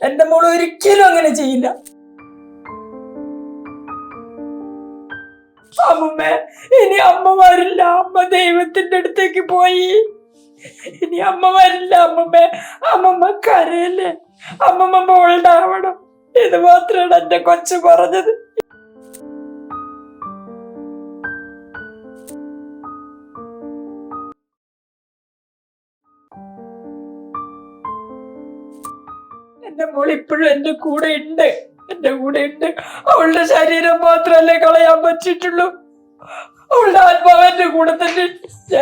എന്റെ മോൾ ഒരിക്കലും അങ്ങനെ ചെയ്യില്ല. അമ്മമ്മേ, ഇനി അമ്മ വരില്ല. അമ്മ ദൈവത്തിന്റെ അടുത്തേക്ക് പോയി. ഇനി അമ്മ വരില്ല. അമ്മമ്മേ, അമ്മമ്മ കരയല്ലേ. അമ്മമ്മ മോളുണ്ടാവണം. ഇത് മാത്രമാണ് എന്റെ കൊച്ചു പറഞ്ഞത്. എന്റെ മോൾ ഇപ്പോഴും എന്റെ കൂടെ ഉണ്ട്. അവളുടെ ശരീരം മാത്രമല്ലേ കളയാൻ പറ്റിയിട്ടുള്ളൂ. അവളുടെ ആത്മാവ് എന്റെ കൂടെ തന്നെ.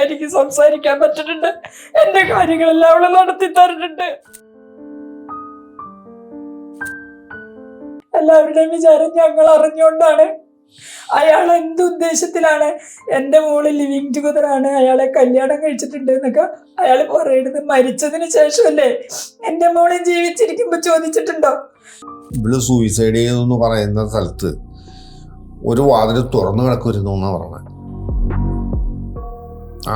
എനിക്ക് സംസാരിക്കാൻ പറ്റുന്നുണ്ട്. എന്റെ കാര്യങ്ങളെല്ലാം അവള് നടത്തി തരുന്നുണ്ട്. എല്ലാവരുടെയും വിചാരം ഞങ്ങൾ അറിഞ്ഞുകൊണ്ടാണ്. അയാൾ എന്തുദ്ദേശത്തിലാണ് എന്റെ മോള് ലിവിങ് ടുഗദർ ആണ്, അയാളെ കല്യാണം കഴിച്ചിട്ടുണ്ട് എന്നൊക്കെ അയാൾ പറയുന്നത് മരിച്ചതിന് ശേഷമല്ലേ? എന്റെ മോളെ ജീവിച്ചിരിക്കുമ്പോ ചോദിച്ചിട്ടുണ്ടോ? ഇവള് സൂയിസൈഡ് ചെയ്തെന്ന് പറയുന്ന സ്ഥലത്ത് ഒരു വാതിൽ തുറന്നു കിടക്കുമായിരുന്നു എന്നാണ് പറഞ്ഞത്.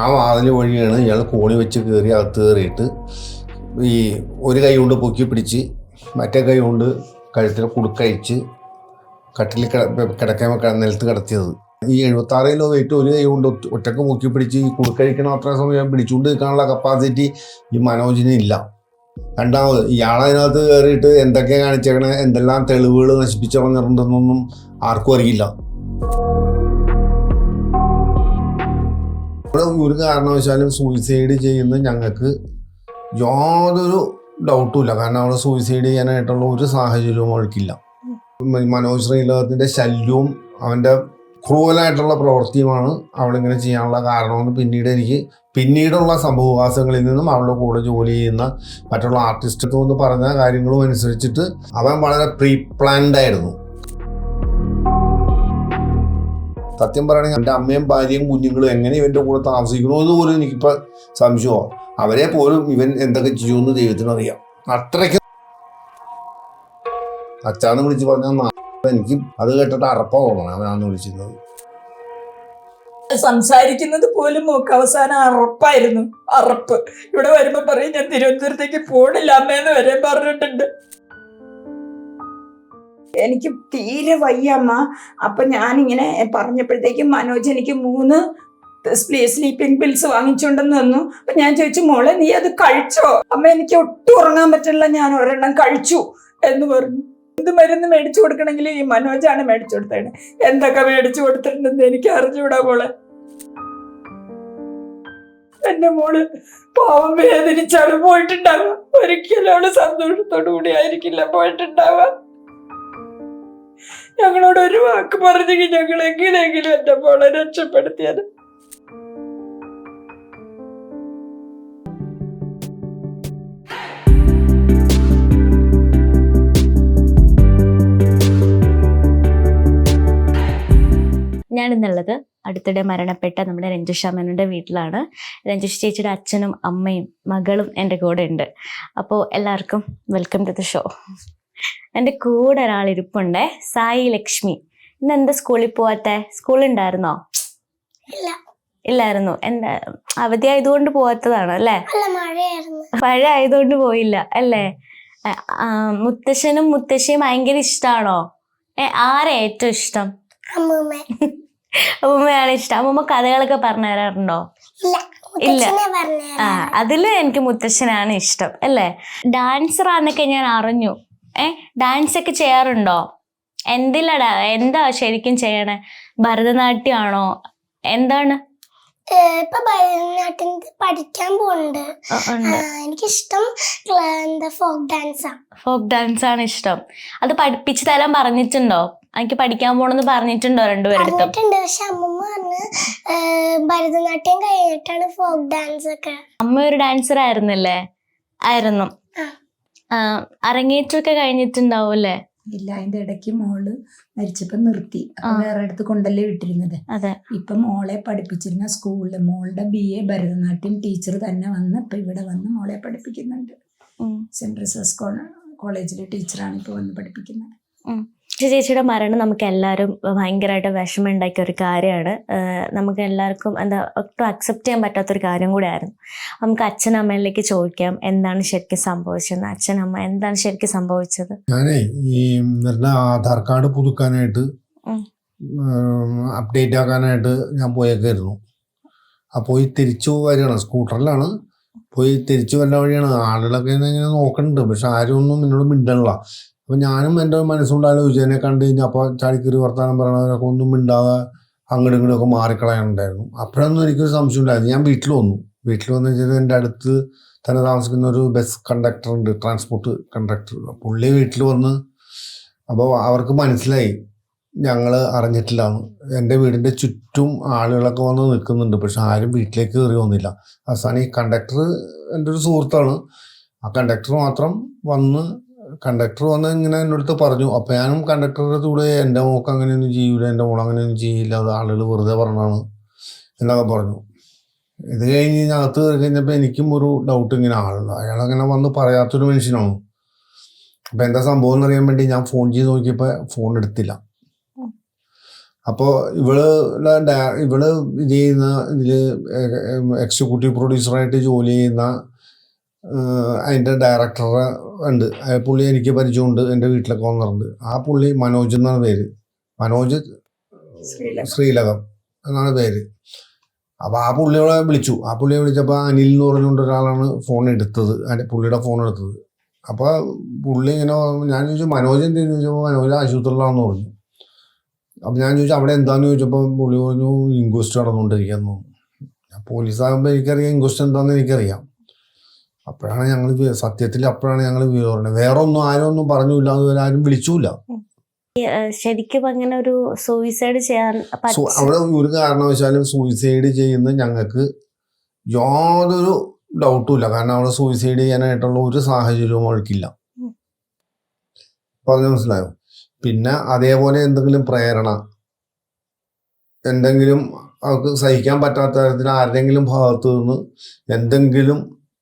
ആ വാതിൽ വഴിയാണ് ഇയാൾ കോണി വെച്ച് കയറി അകത്ത് കയറിയിട്ട് ഈ ഒരു കൈ കൊണ്ട് പൊക്കി പിടിച്ച് മറ്റേ കൈ കൊണ്ട് കഴുത്തിൽ കുടുക്കഴിച്ച് കട്ടിൽ കിടക്കാൻ നിലത്ത് കിടത്തിയത്. ഈ 76 കിലോ വെയിറ്റ് ഒരു കൈ കൊണ്ട് ഒറ്റക്ക് പൊക്കി പിടിച്ച് ഈ കുടുക്കഴിക്കണം അത്ര സമയം പിടിച്ചുകൊണ്ട് നിൽക്കാനുള്ള കപ്പാസിറ്റി ഈ മനോജിന് ഇല്ല. രണ്ടാമത് ഇയാളതിനകത്ത് കയറിയിട്ട് എന്തൊക്കെ കാണിച്ചേക്കണേ, എന്തെല്ലാം തെളിവുകൾ നശിപ്പിച്ചു കളഞ്ഞിട്ടുണ്ടെന്നൊന്നും ആർക്കും അറിയില്ല. ഇവിടെ ഒരു കാരണവശാലും സൂയിസൈഡ് ചെയ്യുന്ന ഞങ്ങൾക്ക് യാതൊരു ഡൗട്ടും ഇല്ല. കാരണം അവൾ സൂയിസൈഡ് ചെയ്യാനായിട്ടുള്ള ഒരു സാഹചര്യവും അവൾക്കില്ല. മനോജ് ശ്രീലകത്തിൻ്റെ ശല്യവും അവൻ്റെ ക്രൂവലായിട്ടുള്ള പ്രവൃത്തിയുമാണ് അവളിങ്ങനെ ചെയ്യാനുള്ള കാരണമെന്ന് പിന്നീടുള്ള സംഭവവാസങ്ങളിൽ നിന്നും അവളുടെ കൂടെ ജോലി ചെയ്യുന്ന മറ്റുള്ള ആർട്ടിസ്റ്റൊക്കെ ഒന്ന് പറഞ്ഞ കാര്യങ്ങളും അനുസരിച്ചിട്ട് അവൻ വളരെ പ്രീ പ്ലാൻഡ് ആയിരുന്നു. സത്യം പറയുകയാണെങ്കിൽ എൻ്റെ അമ്മയും ഭാര്യയും കുഞ്ഞുങ്ങളും എങ്ങനെ ഇവൻ്റെ കൂടെ താമസിക്കണമെന്ന് പോലും എനിക്കിപ്പോൾ സംശയമാണ്. അവരെ പോലും ഇവൻ എന്തൊക്കെ ചെയ്യുമെന്ന് ദൈവത്തിനറിയാം. അത്രയ്ക്ക് അച്ഛാന്ന് വിളിച്ച് പറഞ്ഞാൽ എനിക്ക് അത് കേട്ടിട്ട് അറപ്പ തോന്നണം അവനാന്ന് വിളിച്ചിരുന്നത്. സംസാരിക്കുന്നത് പോലും മോക്ക് അവസാനം അറപ്പായിരുന്നു. ഇവിടെ വരുമ്പോ പറയും ഞാൻ തിരുവനന്തപുരത്തേക്ക് പോണില്ല അമ്മേന്ന് വരെ പറഞ്ഞിട്ടുണ്ട്. എനിക്ക് തീരെ വയ്യമ്മ. അപ്പൊ ഞാനിങ്ങനെ പറഞ്ഞപ്പോഴത്തേക്കും മനോജ് എനിക്ക് 3 സ്ലീപ്പിംഗ് പിൽസ് വാങ്ങിച്ചുകൊണ്ടെന്ന് തന്നു. അപ്പൊ ഞാൻ ചോദിച്ചു, മോളെ നീ അത് കഴിച്ചോ? അമ്മ എനിക്ക് ഒട്ടും ഉറങ്ങാൻ പറ്റില്ല, ഞാൻ ഒരെണ്ണം കഴിച്ചു എന്ന് പറഞ്ഞു. എന്ത് മരുന്ന് മേടിച്ചു കൊടുക്കണമെങ്കിൽ ഈ മനോജാണ് മേടിച്ചു കൊടുത്തത്. എന്തൊക്കെ മേടിച്ചു കൊടുത്തിട്ടുണ്ടെന്ന് എനിക്ക് അറിഞ്ഞൂടാ മോളെ. എന്റെ മോള് പാവം വേദനിച്ചാണ് പോയിട്ടുണ്ടാവുക. ഒരിക്കലും അവള് സന്തോഷത്തോടു കൂടി ആയിരിക്കില്ല പോയിട്ടുണ്ടാവുക. ഞങ്ങളോട് ഒരു വാക്ക് പറഞ്ഞെങ്കിൽ ഞങ്ങൾ എങ്ങനെയെങ്കിലും എന്റെ മോളെ രക്ഷപ്പെടുത്തിയത്. ഞാനിന്നുള്ളത് അടുത്തിടെ മരണപ്പെട്ട നമ്മുടെ രഞ്ജുഷ മേനോന്റെ വീട്ടിലാണ്. രഞ്ജുഷ ചേച്ചിയുടെ അച്ഛനും അമ്മയും മകളും എൻ്റെ കൂടെ ഉണ്ട്. അപ്പോൾ എല്ലാവർക്കും വെൽക്കം ടു ദ ഷോ. എൻ്റെ കൂടെ ഒരാൾ ഇരിപ്പുണ്ടേ, സായി ലക്ഷ്മി. ഇന്ന് എന്താ സ്കൂളിൽ പോവാത്തെ? സ്കൂളുണ്ടായിരുന്നോ? ഇല്ലായിരുന്നു. എന്താ അവധി ആയതുകൊണ്ട് പോവാത്തതാണോ അല്ലേ? മഴ ആയതുകൊണ്ട് പോയില്ല അല്ലേ? മുത്തശ്ശനും മുത്തശ്ശിയും ഭയങ്കര ഇഷ്ടമാണോ? ആരെ ഏറ്റവും ഇഷ്ടം? അമ്മൂമ്മയാണ് ഇഷ്ടം. അമ്മൂമ്മ കഥകളൊക്കെ പറഞ്ഞു തരാറുണ്ടോ? ഇല്ല. അതില് എനിക്ക് മുത്തശ്ശനാണ് ഇഷ്ടം അല്ലേ? ഡാൻസർ ആന്നൊക്കെ ഞാൻ അറിഞ്ഞു. ഡാൻസ് ഒക്കെ ചെയ്യാറുണ്ടോ? എന്താ ശരിക്കും ചെയ്യണേ? ഭരതനാട്യമാണോ? എന്താണ്? ഇപ്പൊ ഭരതനാട്യം പഠിക്കാൻ പോകുന്നുണ്ട്. എനിക്കിഷ്ടം ഫോക്ക് ഡാൻസ് ആണ് ഇഷ്ടം. അത് പഠിപ്പിച്ചു തരാൻ പറഞ്ഞിട്ടുണ്ടോ? എനിക്ക് പഠിക്കാൻ പോണെന്ന് പറഞ്ഞിട്ടുണ്ടോ രണ്ടുപേരുടെ? പക്ഷെ അമ്മമ്മ പറഞ്ഞ് ഭരതനാട്യം കഴിഞ്ഞിട്ടാണ് ഫോക്ക് ഡാൻസ് ഒക്കെ. അമ്മ ഒരു ഡാൻസർ ആയിരുന്നല്ലേ? ആയിരുന്നു. അരങ്ങേറ്റമൊക്കെ കഴിഞ്ഞിട്ടുണ്ടാവും അല്ലേ? ഇല്ല, അതിന്റെ ഇടയ്ക്ക് മോള് മരിച്ചപ്പോ നിർത്തി. വേറെ അടുത്ത് കൊണ്ടല്ലേ വിട്ടിരുന്നത്. അതെ. ഇപ്പൊ മോളെ പഠിപ്പിച്ചിരുന്ന സ്കൂളില് മോളുടെ BA ഭരതനാട്യം ടീച്ചർ തന്നെ വന്ന് ഇപ്പൊ ഇവിടെ വന്ന് മോളെ പഠിപ്പിക്കുന്നുണ്ട്. സെന്റ് റിസസ് കോളേജിലെ ടീച്ചറാണ് ഇപ്പൊ വന്ന് പഠിപ്പിക്കുന്നത്. ചേച്ചിയുടെ മരണം നമുക്ക് എല്ലാവരും ഭയങ്കരമായിട്ട് വിഷമം ഉണ്ടാക്കിയ ഒരു കാര്യമാണ്. നമുക്ക് എല്ലാവർക്കും എന്താ ഒട്ടും അക്സെപ്റ്റ് ചെയ്യാൻ പറ്റാത്തൊരു കാര്യം കൂടെ ആയിരുന്നു. നമുക്ക് അച്ഛനമ്മയിലേക്ക് ചോദിക്കാം എന്താണ് ശരിക്കും സംഭവിച്ചത്. അച്ഛനമ്മ എന്താണ് ശരിക്കും സംഭവിച്ചത്? ഞാനേ ഈ ഇവരുടെ ആധാർ കാർഡ് പുതുക്കാനായിട്ട് അപ്ഡേറ്റ് ആക്കാനായിട്ട് ഞാൻ പോയേക്കായിരുന്നു. പോയി തിരിച്ചു വരികയാണ്, സ്കൂട്ടറിലാണ് പോയി തിരിച്ചു വരുന്ന വഴിയാണ്. ആളുകളൊക്കെ ഇങ്ങനെ നോക്കുന്നുണ്ട്, പക്ഷെ ആരും ഒന്നും എന്നോട് മിണ്ടണില്ല. അപ്പം ഞാനും എൻ്റെ മനസ്സുകൊണ്ട് ആലോചിച്ചു, എന്നെ കണ്ടു കഴിഞ്ഞാൽ അപ്പോൾ ചാടിക്കറി വർത്താനം പറയണവരൊക്കെ ഒന്നും മിണ്ടാതെ അങ്ങോട്ടും ഇങ്ങോട്ടൊക്കെ മാറിക്കളയാനുണ്ടായിരുന്നു. അപ്പോഴൊന്നും എനിക്കൊരു സംശയം ഉണ്ടായിരുന്നു. ഞാൻ വീട്ടിൽ വന്നു വെച്ചാൽ എൻ്റെ അടുത്ത് തന്നെ താമസിക്കുന്ന ഒരു ബസ് കണ്ടക്ടർ ഉണ്ട്, ട്രാൻസ്പോർട്ട് കണ്ടക്ടർ. പുള്ളി വീട്ടിൽ വന്ന് അപ്പോൾ അവർക്ക് മനസ്സിലായി ഞങ്ങൾ അറിഞ്ഞിട്ടില്ലാന്ന്. എൻ്റെ വീടിൻ്റെ ചുറ്റും ആളുകളൊക്കെ വന്ന് നിൽക്കുന്നുണ്ട്, പക്ഷെ ആരും വീട്ടിലേക്ക് കയറി വന്നില്ല. അവസാനം ഈ കണ്ടക്ടർ എൻ്റെ ഒരു സുഹൃത്താണ്. ആ കണ്ടക്ടർ മാത്രം വന്ന് ഇങ്ങനെ എൻ്റെ അടുത്ത് പറഞ്ഞു. അപ്പം ഞാനും കണ്ടക്ടറുടെ കൂടെ എൻ്റെ മോൾക്ക് അങ്ങനെയൊന്നും ചെയ്യൂല, എൻ്റെ മോൾ അങ്ങനെയൊന്നും ചെയ്യില്ല, അത് ആളുകൾ വെറുതെ പറഞ്ഞാണ് എന്നൊക്കെ പറഞ്ഞു. ഇത് കഴിഞ്ഞ് അകത്ത് കയറി കഴിഞ്ഞപ്പോൾ എനിക്കും ഒരു ഡൗട്ട്, ഇങ്ങനെ ആളുണ്ട് അയാളങ്ങനെ വന്ന് പറയാത്തൊരു മനുഷ്യനാണ്. അപ്പം എന്താ സംഭവം എന്നറിയാൻ വേണ്ടി ഞാൻ ഫോൺ ചെയ്ത് നോക്കിയപ്പോൾ ഫോൺ എടുത്തില്ല. അപ്പോൾ ഇവള് ഇത് ചെയ്യുന്ന ഇതിൽ എക്സിക്യൂട്ടീവ് പ്രൊഡ്യൂസറായിട്ട് ജോലി ചെയ്യുന്ന അതിൻ്റെ ഡയറക്ടർ ഉണ്ട്. പുള്ളി എനിക്ക് പരിചയമുണ്ട്, എൻ്റെ വീട്ടിലൊക്കെ വന്നിട്ടുണ്ട്. ആ പുള്ളി മനോജ് എന്നാണ് പേര്, മനോജ് ശ്രീലകം എന്നാണ് പേര്. അപ്പോൾ ആ പുള്ളിയോടെ വിളിച്ചു. ആ പുള്ളിയെ വിളിച്ചപ്പോൾ അനിൽ എന്ന് പറഞ്ഞുകൊണ്ട് ഒരാളാണ് ഫോൺ എടുത്തത്, പുള്ളിയുടെ ഫോൺ എടുത്തത്. അപ്പോൾ പുള്ളി ഇങ്ങനെ ഞാൻ ചോദിച്ചു മനോജ് എന്തെന്ന് ചോദിച്ചപ്പോൾ മനോജ് ആശുപത്രിയിലാണെന്ന് പറഞ്ഞു. അപ്പം ഞാൻ ചോദിച്ചു അവിടെ എന്താണെന്ന് ചോദിച്ചപ്പോൾ പുള്ളി പറഞ്ഞു ഇൻക്വസ്റ്റ് നടന്നുകൊണ്ടിരിക്കുന്നു. പോലീസാകുമ്പോൾ എനിക്കറിയാം ഇൻക്വസ്റ്റ് എന്താണെന്ന് എനിക്കറിയാം. അപ്പോഴാണ് ഞങ്ങൾ വിവരം. വേറെ ഒന്നും ആരും ഒന്നും പറഞ്ഞില്ല, അതുപോലെ ആരും വിളിച്ചില്ല. ശരിക്കും അങ്ങനെ ഒരു സൂയിസൈഡ് ചെയ്യാൻ അവിടെ ഒരു കാരണവശാലും സൂയിസൈഡ് ചെയ്യുന്ന ഞങ്ങൾക്ക് യാതൊരു ഡൗട്ടും ഇല്ല. കാരണം അവിടെ സൂയിസൈഡ് ചെയ്യാനായിട്ടുള്ള ഒരു സാഹചര്യവും അവൾക്കില്ല. പറഞ്ഞു മനസ്സിലായോ? പിന്നെ അതേപോലെ എന്തെങ്കിലും പ്രേരണ, എന്തെങ്കിലും അവർക്ക് സഹിക്കാൻ പറ്റാത്ത തരത്തിൽ ആരുടെങ്കിലും ഭാഗത്തു നിന്ന് എന്തെങ്കിലും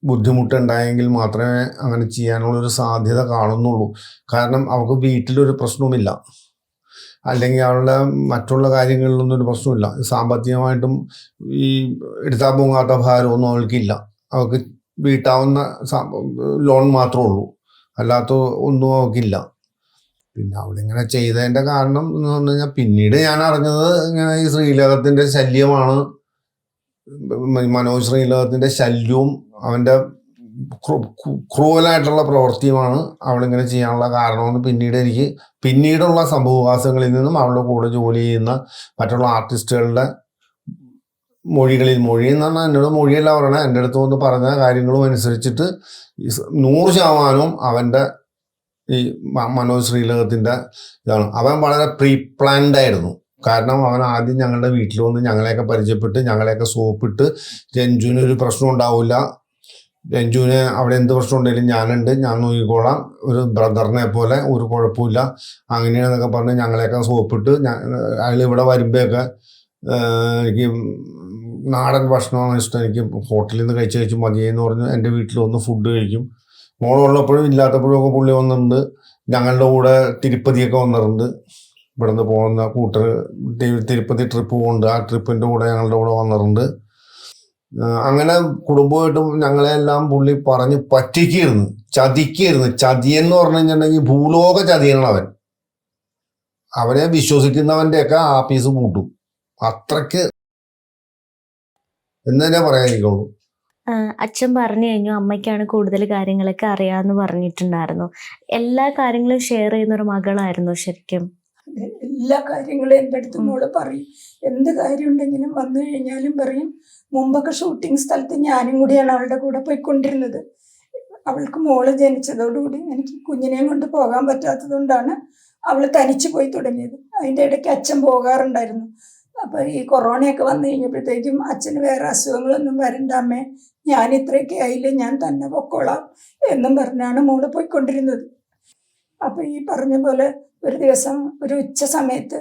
ബുദ്ധിമുട്ടുണ്ടായെങ്കിൽ മാത്രമേ അങ്ങനെ ചെയ്യാനുള്ളൊരു സാധ്യത കാണുന്നുള്ളൂ. കാരണം അവൾക്ക് വീട്ടിലൊരു പ്രശ്നവുമില്ല, അല്ലെങ്കിൽ അവളുടെ മറ്റുള്ള കാര്യങ്ങളിലൊന്നും ഒരു പ്രശ്നമില്ല. സാമ്പത്തികമായിട്ടും ഈ എടുത്താൽ പോകാത്ത ഭാരമൊന്നും അവൾക്കില്ല. അവൾക്ക് വീട്ടാവുന്ന ലോൺ മാത്രമേ ഉള്ളൂ, അല്ലാത്ത ഒന്നും അവൾക്കില്ല. പിന്നെ അവളിങ്ങനെ ചെയ്തതിൻ്റെ കാരണം എന്ന് പറഞ്ഞു കഴിഞ്ഞാൽ പിന്നീട് ഞാൻ അറിഞ്ഞത് ഇങ്ങനെ ഈ ശ്രീലകത്തിൻ്റെ ശല്യമാണ്. മനോജ് ശ്രീലകത്തിൻ്റെ ശല്യവും അവൻ്റെ ക്രൂവലായിട്ടുള്ള പ്രവൃത്തിയുമാണ് അവളിങ്ങനെ ചെയ്യാനുള്ള കാരണമെന്ന് പിന്നീടുള്ള സംഭവവികാസങ്ങളിൽ നിന്നും അവളുടെ കൂടെ ജോലി ചെയ്യുന്ന മറ്റുള്ള ആർട്ടിസ്റ്റുകളുടെ മൊഴി എന്ന് പറഞ്ഞാൽ എന്നോട് മൊഴിയല്ല പറയണേ, എൻ്റെ അടുത്ത് വന്ന് പറഞ്ഞ കാര്യങ്ങളും അനുസരിച്ചിട്ട് 100% അവൻ്റെ ഈ മനോജ് ശ്രീലകത്തിൻ്റെ ഇതാണ്. അവൻ വളരെ പ്രീ പ്ലാൻഡ് ആയിരുന്നു. കാരണം അവൻ ആദ്യം ഞങ്ങളുടെ വീട്ടിൽ വന്ന് ഞങ്ങളെയൊക്കെ പരിചയപ്പെട്ട് ഞങ്ങളെയൊക്കെ സോപ്പിട്ട് രഞ്ജുവിന് ഒരു പ്രശ്നം ഉണ്ടാവില്ല, രഞ്ജുവിന് അവിടെ എന്ത് പ്രശ്നം ഉണ്ടെങ്കിലും ഞാനുണ്ട്, ഞാൻ നോക്കിക്കോളാം, ഒരു ബ്രദറിനെ പോലെ ഒരു കുഴപ്പമില്ല, അങ്ങനെയാണെന്നൊക്കെ പറഞ്ഞ് ഞങ്ങളെയൊക്കെ സോപ്പിട്ട് അയാൾ ഇവിടെ വരുമ്പോഴൊക്കെ എനിക്ക് നാടൻ ഭക്ഷണമാണ് ഇഷ്ടം, എനിക്ക് ഹോട്ടലിൽ നിന്ന് കഴിച്ച് മതിയെന്ന് പറഞ്ഞ് എൻ്റെ വീട്ടിൽ വന്ന് ഫുഡ് കഴിക്കും. മോളുള്ളപ്പോഴും ഇല്ലാത്തപ്പോഴും ഒക്കെ പുള്ളി വന്നിട്ടുണ്ട്. ഞങ്ങളുടെ കൂടെ തിരുപ്പതിയൊക്കെ വന്നിട്ടുണ്ട്. ഇവിടെ നിന്ന് പോകുന്ന തിരുപ്പതി ട്രിപ്പ് പോകുന്നുണ്ട്, ആ ട്രിപ്പിൻ്റെ കൂടെ ഞങ്ങളുടെ കൂടെ വന്നിട്ടുണ്ട്. അങ്ങനെ കുടുംബമായിട്ടും ഞങ്ങളെല്ലാം പുള്ളി പറഞ്ഞ് പറ്റിക്കായിരുന്നു, ചതിക്കായിരുന്നു. ചതിയെന്ന് പറഞ്ഞു കഴിഞ്ഞിട്ടുണ്ടെങ്കിൽ ഭൂലോക ചതിയനാണ് അവനെ വിശ്വസിക്കുന്നവൻ്റെയൊക്കെ ആപ്പീസ് പൂട്ടും. അത്രയ്ക്ക് എന്ന് തന്നെ പറയാനിരിക്കുള്ളൂ. അച്ഛൻ പറഞ്ഞു കഴിഞ്ഞു അമ്മയ്ക്കാണ് കൂടുതൽ കാര്യങ്ങളൊക്കെ അറിയാമെന്ന് പറഞ്ഞിട്ടുണ്ടായിരുന്നു. എല്ലാ കാര്യങ്ങളും ഷെയർ ചെയ്യുന്ന ഒരു മകളായിരുന്നു ശരിക്കും. എല്ലാ കാര്യങ്ങളും എൻ്റെ അടുത്ത് മോള് പറയും. എന്ത് കാര്യം ഉണ്ടെങ്കിലും വന്നു കഴിഞ്ഞാലും പറയും. മുമ്പൊക്കെ ഷൂട്ടിംഗ് സ്ഥലത്ത് ഞാനും കൂടിയാണ് അവളുടെ കൂടെ പോയിക്കൊണ്ടിരുന്നത്. അവൾക്ക് മോള് ജനിച്ചതോടുകൂടി എനിക്ക് കുഞ്ഞിനെയും കൊണ്ട് പോകാൻ പറ്റാത്തത് കൊണ്ടാണ് അവൾ തനിച്ച് പോയി തുടങ്ങിയത്. അതിൻ്റെ ഇടയ്ക്ക് അച്ഛൻ പോകാറുണ്ടായിരുന്നു. അപ്പോൾ ഈ കൊറോണയൊക്കെ വന്നു കഴിഞ്ഞപ്പോഴത്തേക്കും അച്ഛന് വേറെ അസുഖങ്ങളൊന്നും വരണ്ട അമ്മേ, ഞാൻ ഇത്രയൊക്കെ ആയില്ലേ, ഞാൻ തന്നെ പൊക്കോളാം എന്നും പറഞ്ഞാണ് മോള് പോയിക്കൊണ്ടിരുന്നത്. അപ്പോൾ ഈ പറഞ്ഞ പോലെ ഒരു ദിവസം ഒരു ഉച്ച സമയത്ത്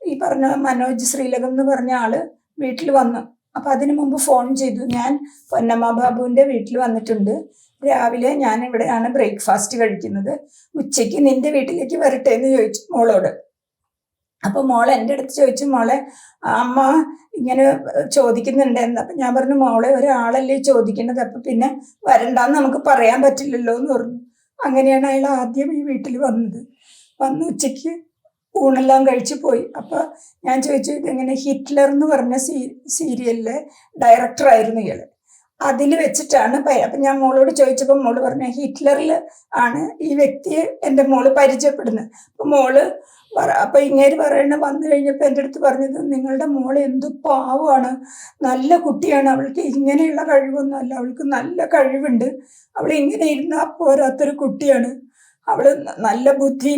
ഈ പറഞ്ഞ മനോജ് ശ്രീലകം എന്ന് പറഞ്ഞ ആള് വീട്ടിൽ വന്നു. അപ്പം അതിനു മുമ്പ് ഫോൺ ചെയ്തു, ഞാൻ പൊന്നമ്മ ബാബുവിൻ്റെ വീട്ടിൽ വന്നിട്ടുണ്ട്, രാവിലെ ഞാൻ ഇവിടെയാണ് ബ്രേക്ക്ഫാസ്റ്റ് കഴിക്കുന്നത്, ഉച്ചയ്ക്ക് നിൻ്റെ വീട്ടിലേക്ക് വരട്ടെ എന്ന് ചോദിച്ചു മോളോട്. അപ്പോൾ മോളെ എൻ്റെ അടുത്ത് ചോദിച്ചു, മോളെ അമ്മ ഇങ്ങനെ ചോദിക്കുന്നുണ്ട് എന്ന്. അപ്പം ഞാൻ പറഞ്ഞു, മോളെ ഒരാളല്ലേ ചോദിക്കുന്നത്, അപ്പം പിന്നെ വരണ്ടാന്ന് നമുക്ക് പറയാൻ പറ്റില്ലല്ലോ എന്ന് പറഞ്ഞു. അങ്ങനെയാണ് അയാൾ ആദ്യം ഈ വീട്ടിൽ വന്നത്. വന്ന് ഉച്ചയ്ക്ക് ഊണെല്ലാം കഴിച്ച് പോയി. അപ്പോൾ ഞാൻ ചോദിച്ചു, ഇതെങ്ങനെ ഹിറ്റ്ലർ എന്ന് പറഞ്ഞ സീരിയലിലെ ഡയറക്ടറായിരുന്നു ഇയാൾ. അതിൽ വെച്ചിട്ടാണ് അപ്പം ഞാൻ മോളോട് ചോദിച്ചപ്പോൾ മോള് പറഞ്ഞ ഹിറ്റ്ലറിൽ ആണ് ഈ വ്യക്തിയെ എൻ്റെ മോള് പരിചയപ്പെടുന്നത്. അപ്പം മോള് അപ്പം ഇങ്ങേര് വന്നു കഴിഞ്ഞപ്പോൾ എൻ്റെ അടുത്ത് പറഞ്ഞത്, നിങ്ങളുടെ മോള് എന്ത് പാവമാണ്, നല്ല കുട്ടിയാണ്, അവൾക്ക് ഇങ്ങനെയുള്ള കഴിവൊന്നുമല്ല, അവൾക്ക് നല്ല കഴിവുണ്ട്, അവൾ ഇങ്ങനെ ഇരുന്നാൽ പോരാത്തൊരു കുട്ടിയാണ്, അവൾ നല്ല ബുദ്ധി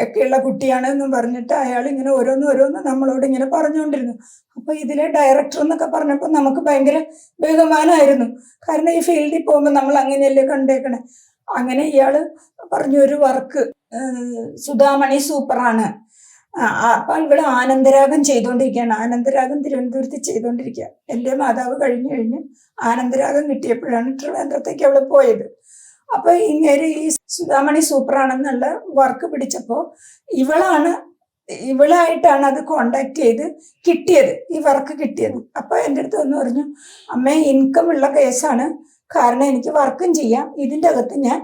ഒക്കെയുള്ള കുട്ടിയാണ് എന്നും പറഞ്ഞിട്ട് അയാൾ ഇങ്ങനെ ഓരോന്ന് നമ്മളോട് ഇങ്ങനെ പറഞ്ഞുകൊണ്ടിരുന്നു. അപ്പോൾ ഇതിലെ ഡയറക്ടർ എന്നൊക്കെ പറഞ്ഞപ്പോൾ നമുക്ക് ഭയങ്കര ബഹുമാനമായിരുന്നു. കാരണം ഈ ഫീൽഡിൽ പോകുമ്പോൾ നമ്മൾ അങ്ങനെയല്ലേ കണ്ടേക്കണേ. അങ്ങനെ ഇയാൾ പറഞ്ഞു, ഒരു വർക്ക് സുധാമണി സൂപ്പറാണ്. അപ്പം ഇവിടെ ആനന്ദരാഗം ചെയ്തുകൊണ്ടിരിക്കുകയാണ്. ആനന്ദരാഗം തിരുവനന്തപുരത്ത് ചെയ്തുകൊണ്ടിരിക്കുക. എൻ്റെ മാതാവ് കഴിഞ്ഞ് ആനന്ദരാഗം കിട്ടിയപ്പോഴാണ് ട്രിവാൻഡ്രത്തേക്ക് അവൾ പോയത്. അപ്പോൾ ഇങ്ങനെ ഈ സുധാമണി സൂപ്പറാണെന്നുള്ള വർക്ക് പിടിച്ചപ്പോൾ ഇവളായിട്ടാണ് അത് കോണ്ടാക്ട് ചെയ്ത് കിട്ടിയത്, ഈ വർക്ക് കിട്ടിയത്. അപ്പോൾ എൻ്റെ അടുത്ത് വന്ന് പറഞ്ഞു, അമ്മേ ഇൻകം ഉള്ള കേസാണ്, കാരണം എനിക്ക് വർക്കും ചെയ്യാം, ഇതിൻ്റെ അകത്ത് ഞാൻ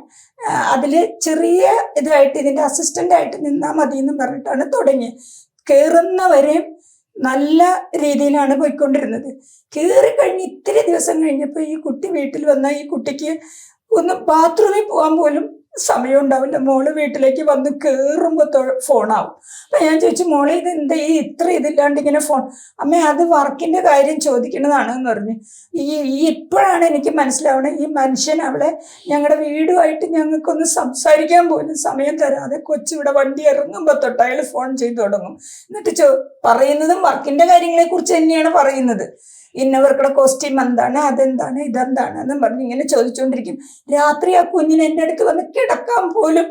അതിൽ ചെറിയ ഇതായിട്ട് ഇതിൻ്റെ അസിസ്റ്റൻ്റായിട്ട് നിന്നാൽ മതി എന്നും പറഞ്ഞിട്ടാണ് തുടങ്ങി. കയറുന്നവരെയും നല്ല രീതിയിലാണ് പോയിക്കൊണ്ടിരുന്നത്. കയറിക്കഴിഞ്ഞ് ഇത്തിരി ദിവസം കഴിഞ്ഞപ്പോൾ ഈ കുട്ടി വീട്ടിൽ വന്നാൽ ഈ കുട്ടിക്ക് ഒന്ന് ബാത്റൂമിൽ പോകാൻ പോലും സമയം ഉണ്ടാവില്ല. മോള് വീട്ടിലേക്ക് വന്ന് കയറുമ്പോൾ ഫോണാവും. അപ്പം ഞാൻ ചോദിച്ചു, മോളെ ഇത് എന്താ ഈ ഇത്ര ഇതില്ലാണ്ട് ഇങ്ങനെ ഫോൺ? അമ്മ അത് വർക്കിൻ്റെ കാര്യം ചോദിക്കുന്നതാണ് എന്ന് പറഞ്ഞു. ഇപ്പോഴാണ് എനിക്ക് മനസ്സിലാവണേ, ഈ മനുഷ്യൻ അവളെ ഞങ്ങളുടെ വീടുമായിട്ട് ഞങ്ങൾക്കൊന്ന് സംസാരിക്കാൻ പോലും സമയം തരാതെ കൊച്ചിവിടെ വണ്ടി ഇറങ്ങുമ്പോൾ തൊട്ട് അയാൾ ഫോൺ ചെയ്ത് തുടങ്ങും. എന്നിട്ട് പറയുന്നതും വർക്കിൻ്റെ കാര്യങ്ങളെക്കുറിച്ച് തന്നെയാണ് പറയുന്നത്. ഇന്നവർക്കുടെ കോസ്റ്റ്യൂം എന്താണ്, അതെന്താണ്, ഇതെന്താണ് എന്നും പറഞ്ഞ് ഇങ്ങനെ ചോദിച്ചുകൊണ്ടിരിക്കും. രാത്രി ആ കുഞ്ഞിന് എൻ്റെ അടുത്ത് വന്ന് കിടക്കാൻ പോലും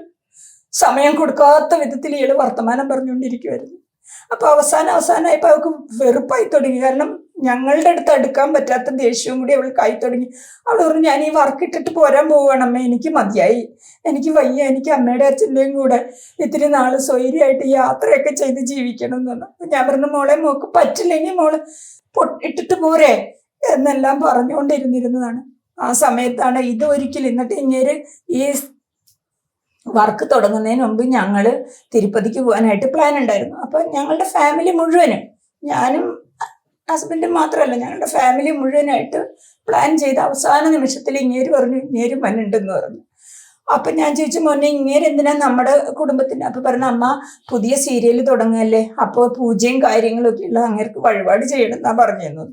സമയം കൊടുക്കാത്ത വിധത്തിൽ ഇയാൾ വർത്തമാനം പറഞ്ഞുകൊണ്ടിരിക്കുമായിരുന്നു. അപ്പോൾ അവസാനമായപ്പോൾ അവൾക്ക് വെറുപ്പായി തുടങ്ങി. കാരണം ഞങ്ങളുടെ അടുത്ത് അടുക്കാൻ പറ്റാത്ത ദേഷ്യവും കൂടി അവൾക്ക് ആയി തുടങ്ങി. അവൾ പറഞ്ഞു, ഞാൻ ഈ വർക്ക് ഇട്ടിട്ട് പോരാൻ പോവുകയാണ് അമ്മ, എനിക്ക് മതിയായി, എനിക്ക് വയ്യ, എനിക്ക് അമ്മയുടെ അച്ഛൻ്റെയും കൂടെ ഇത്തിരി നാൾ സ്വൈര്യമായിട്ട് യാത്രയൊക്കെ ചെയ്ത് ജീവിക്കണം എന്ന് പറഞ്ഞു. അപ്പം ഞാൻ പറഞ്ഞു, മോളെ മോക്ക് പറ്റില്ലെങ്കിൽ മോള് ഇട്ടിട്ട് പോരെ എന്നെല്ലാം പറഞ്ഞുകൊണ്ടിരുന്നതാണ്. ആ സമയത്താണ് ഇത് ഒരിക്കലും. എന്നിട്ട് ഇങ്ങനെ ഈ വർക്ക് തുടങ്ങുന്നതിന് മുമ്പ് ഞങ്ങൾ തിരുപ്പതിക്ക് പോകാനായിട്ട് പ്ലാൻ ഉണ്ടായിരുന്നു. അപ്പം ഞങ്ങളുടെ ഫാമിലി മുഴുവനും, ഞാനും ഹസ്ബൻഡും മാത്രമല്ല, ഞങ്ങളുടെ ഫാമിലി മുഴുവനായിട്ട് പ്ലാൻ ചെയ്ത് അവസാന നിമിഷത്തിൽ ഇങ്ങേര് പറഞ്ഞു, ഇങ്ങേര് മനുണ്ടെന്ന് പറഞ്ഞു. അപ്പം ഞാൻ ചോദിച്ചു, മോനെ ഇങ്ങേര് എന്തിനാ നമ്മുടെ കുടുംബത്തിന്? അപ്പം പറഞ്ഞു, അമ്മ പുതിയ സീരിയൽ തുടങ്ങുകയല്ലേ, അപ്പോൾ പൂജയും കാര്യങ്ങളും ഒക്കെ ഉള്ള അങ്ങേർക്ക് വഴിപാട് ചെയ്യണമെന്നാ പറഞ്ഞിരുന്നു.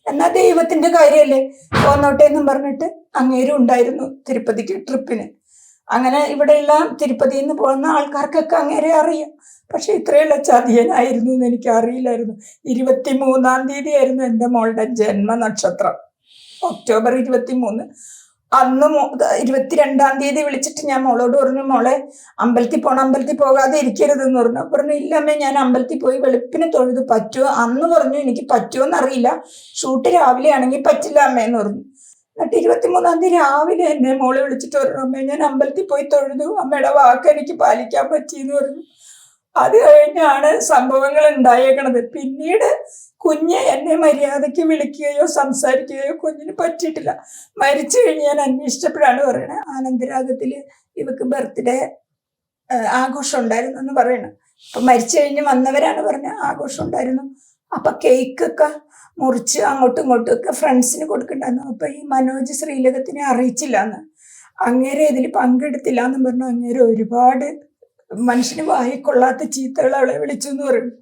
എന്നാൽ ദൈവത്തിൻ്റെ കാര്യമല്ലേ, പോന്നോട്ടെ എന്നും പറഞ്ഞിട്ട് അങ്ങേരും ഉണ്ടായിരുന്നു തിരുപ്പതിക്ക് ട്രിപ്പിന്. അങ്ങനെ ഇവിടെയുള്ള തിരുപ്പതിയിൽ നിന്ന് പോകുന്ന ആൾക്കാർക്കൊക്കെ അങ്ങേരെ അറിയാം. പക്ഷെ ഇത്രയുള്ള ചതിയനായിരുന്നു എന്ന് എനിക്ക് അറിയില്ലായിരുന്നു. 23-ാം തീയതി ആയിരുന്നു എൻ്റെ മോളുടെ ജന്മനക്ഷത്രം, ഒക്ടോബർ 23. അന്ന് 22-ാം തീയതി വിളിച്ചിട്ട് ഞാൻ മോളോട് പറഞ്ഞു, മോളെ അമ്പലത്തിൽ പോകണം, അമ്പലത്തിൽ പോകാതെ ഇരിക്കരുതെന്ന് പറഞ്ഞു. പറഞ്ഞു, ഇല്ലമ്മേ ഞാൻ അമ്പലത്തിൽ പോയി വെളുപ്പിന് തൊഴുത് പറ്റുമോ? അന്ന് പറഞ്ഞു, എനിക്ക് പറ്റുമോ എന്നറിയില്ല, ഷൂട്ട് രാവിലെ ആണെങ്കിൽ പറ്റില്ല അമ്മയെന്ന് പറഞ്ഞു. എന്നിട്ട് 23-ാം തീയതി രാവിലെ എന്നെ മോളെ വിളിച്ചിട്ട് പറഞ്ഞു, അമ്മേ ഞാൻ അമ്പലത്തിൽ പോയി തൊഴുതു, അമ്മയുടെ വാക്ക് എനിക്ക് പാലിക്കാൻ പറ്റിയെന്ന് പറഞ്ഞു. അത് കഴിഞ്ഞാണ് സംഭവങ്ങൾ ഉണ്ടായേക്കണത്. പിന്നീട് കുഞ്ഞ് എന്നെ മര്യാദയ്ക്ക് വിളിക്കുകയോ സംസാരിക്കുകയോ കുഞ്ഞിന് പറ്റിയിട്ടില്ല. മരിച്ചു കഴിഞ്ഞ് ഞാൻ അന്വേഷിച്ചപ്പോഴാണ് പറയണത്, ആനന്ദരാഗത്തിൽ ഇവക്ക് ബർത്ത്ഡേ ആഘോഷം ഉണ്ടായിരുന്നു എന്ന് പറയണം. അപ്പം മരിച്ചു കഴിഞ്ഞ് വന്നവരാണ് പറഞ്ഞ ആഘോഷം ഉണ്ടായിരുന്നു. അപ്പം കേക്കൊക്കെ മുറിച്ച് അങ്ങോട്ടും ഇങ്ങോട്ടും ഒക്കെ ഫ്രണ്ട്സിന് കൊടുക്കണ്ടായിരുന്നു. അപ്പം ഈ മനോജ് ശ്രീലകത്തിനെ അറിയിച്ചില്ല എന്ന്, അങ്ങേരെ ഇതിൽ പങ്കെടുത്തില്ല എന്നും പറഞ്ഞു. അങ്ങേരെ ഒരുപാട് മനുഷ്യന് വായിക്കൊള്ളാത്ത ചീത്തകൾ അവളെ വിളിച്ചു എന്ന് പറയുന്നു.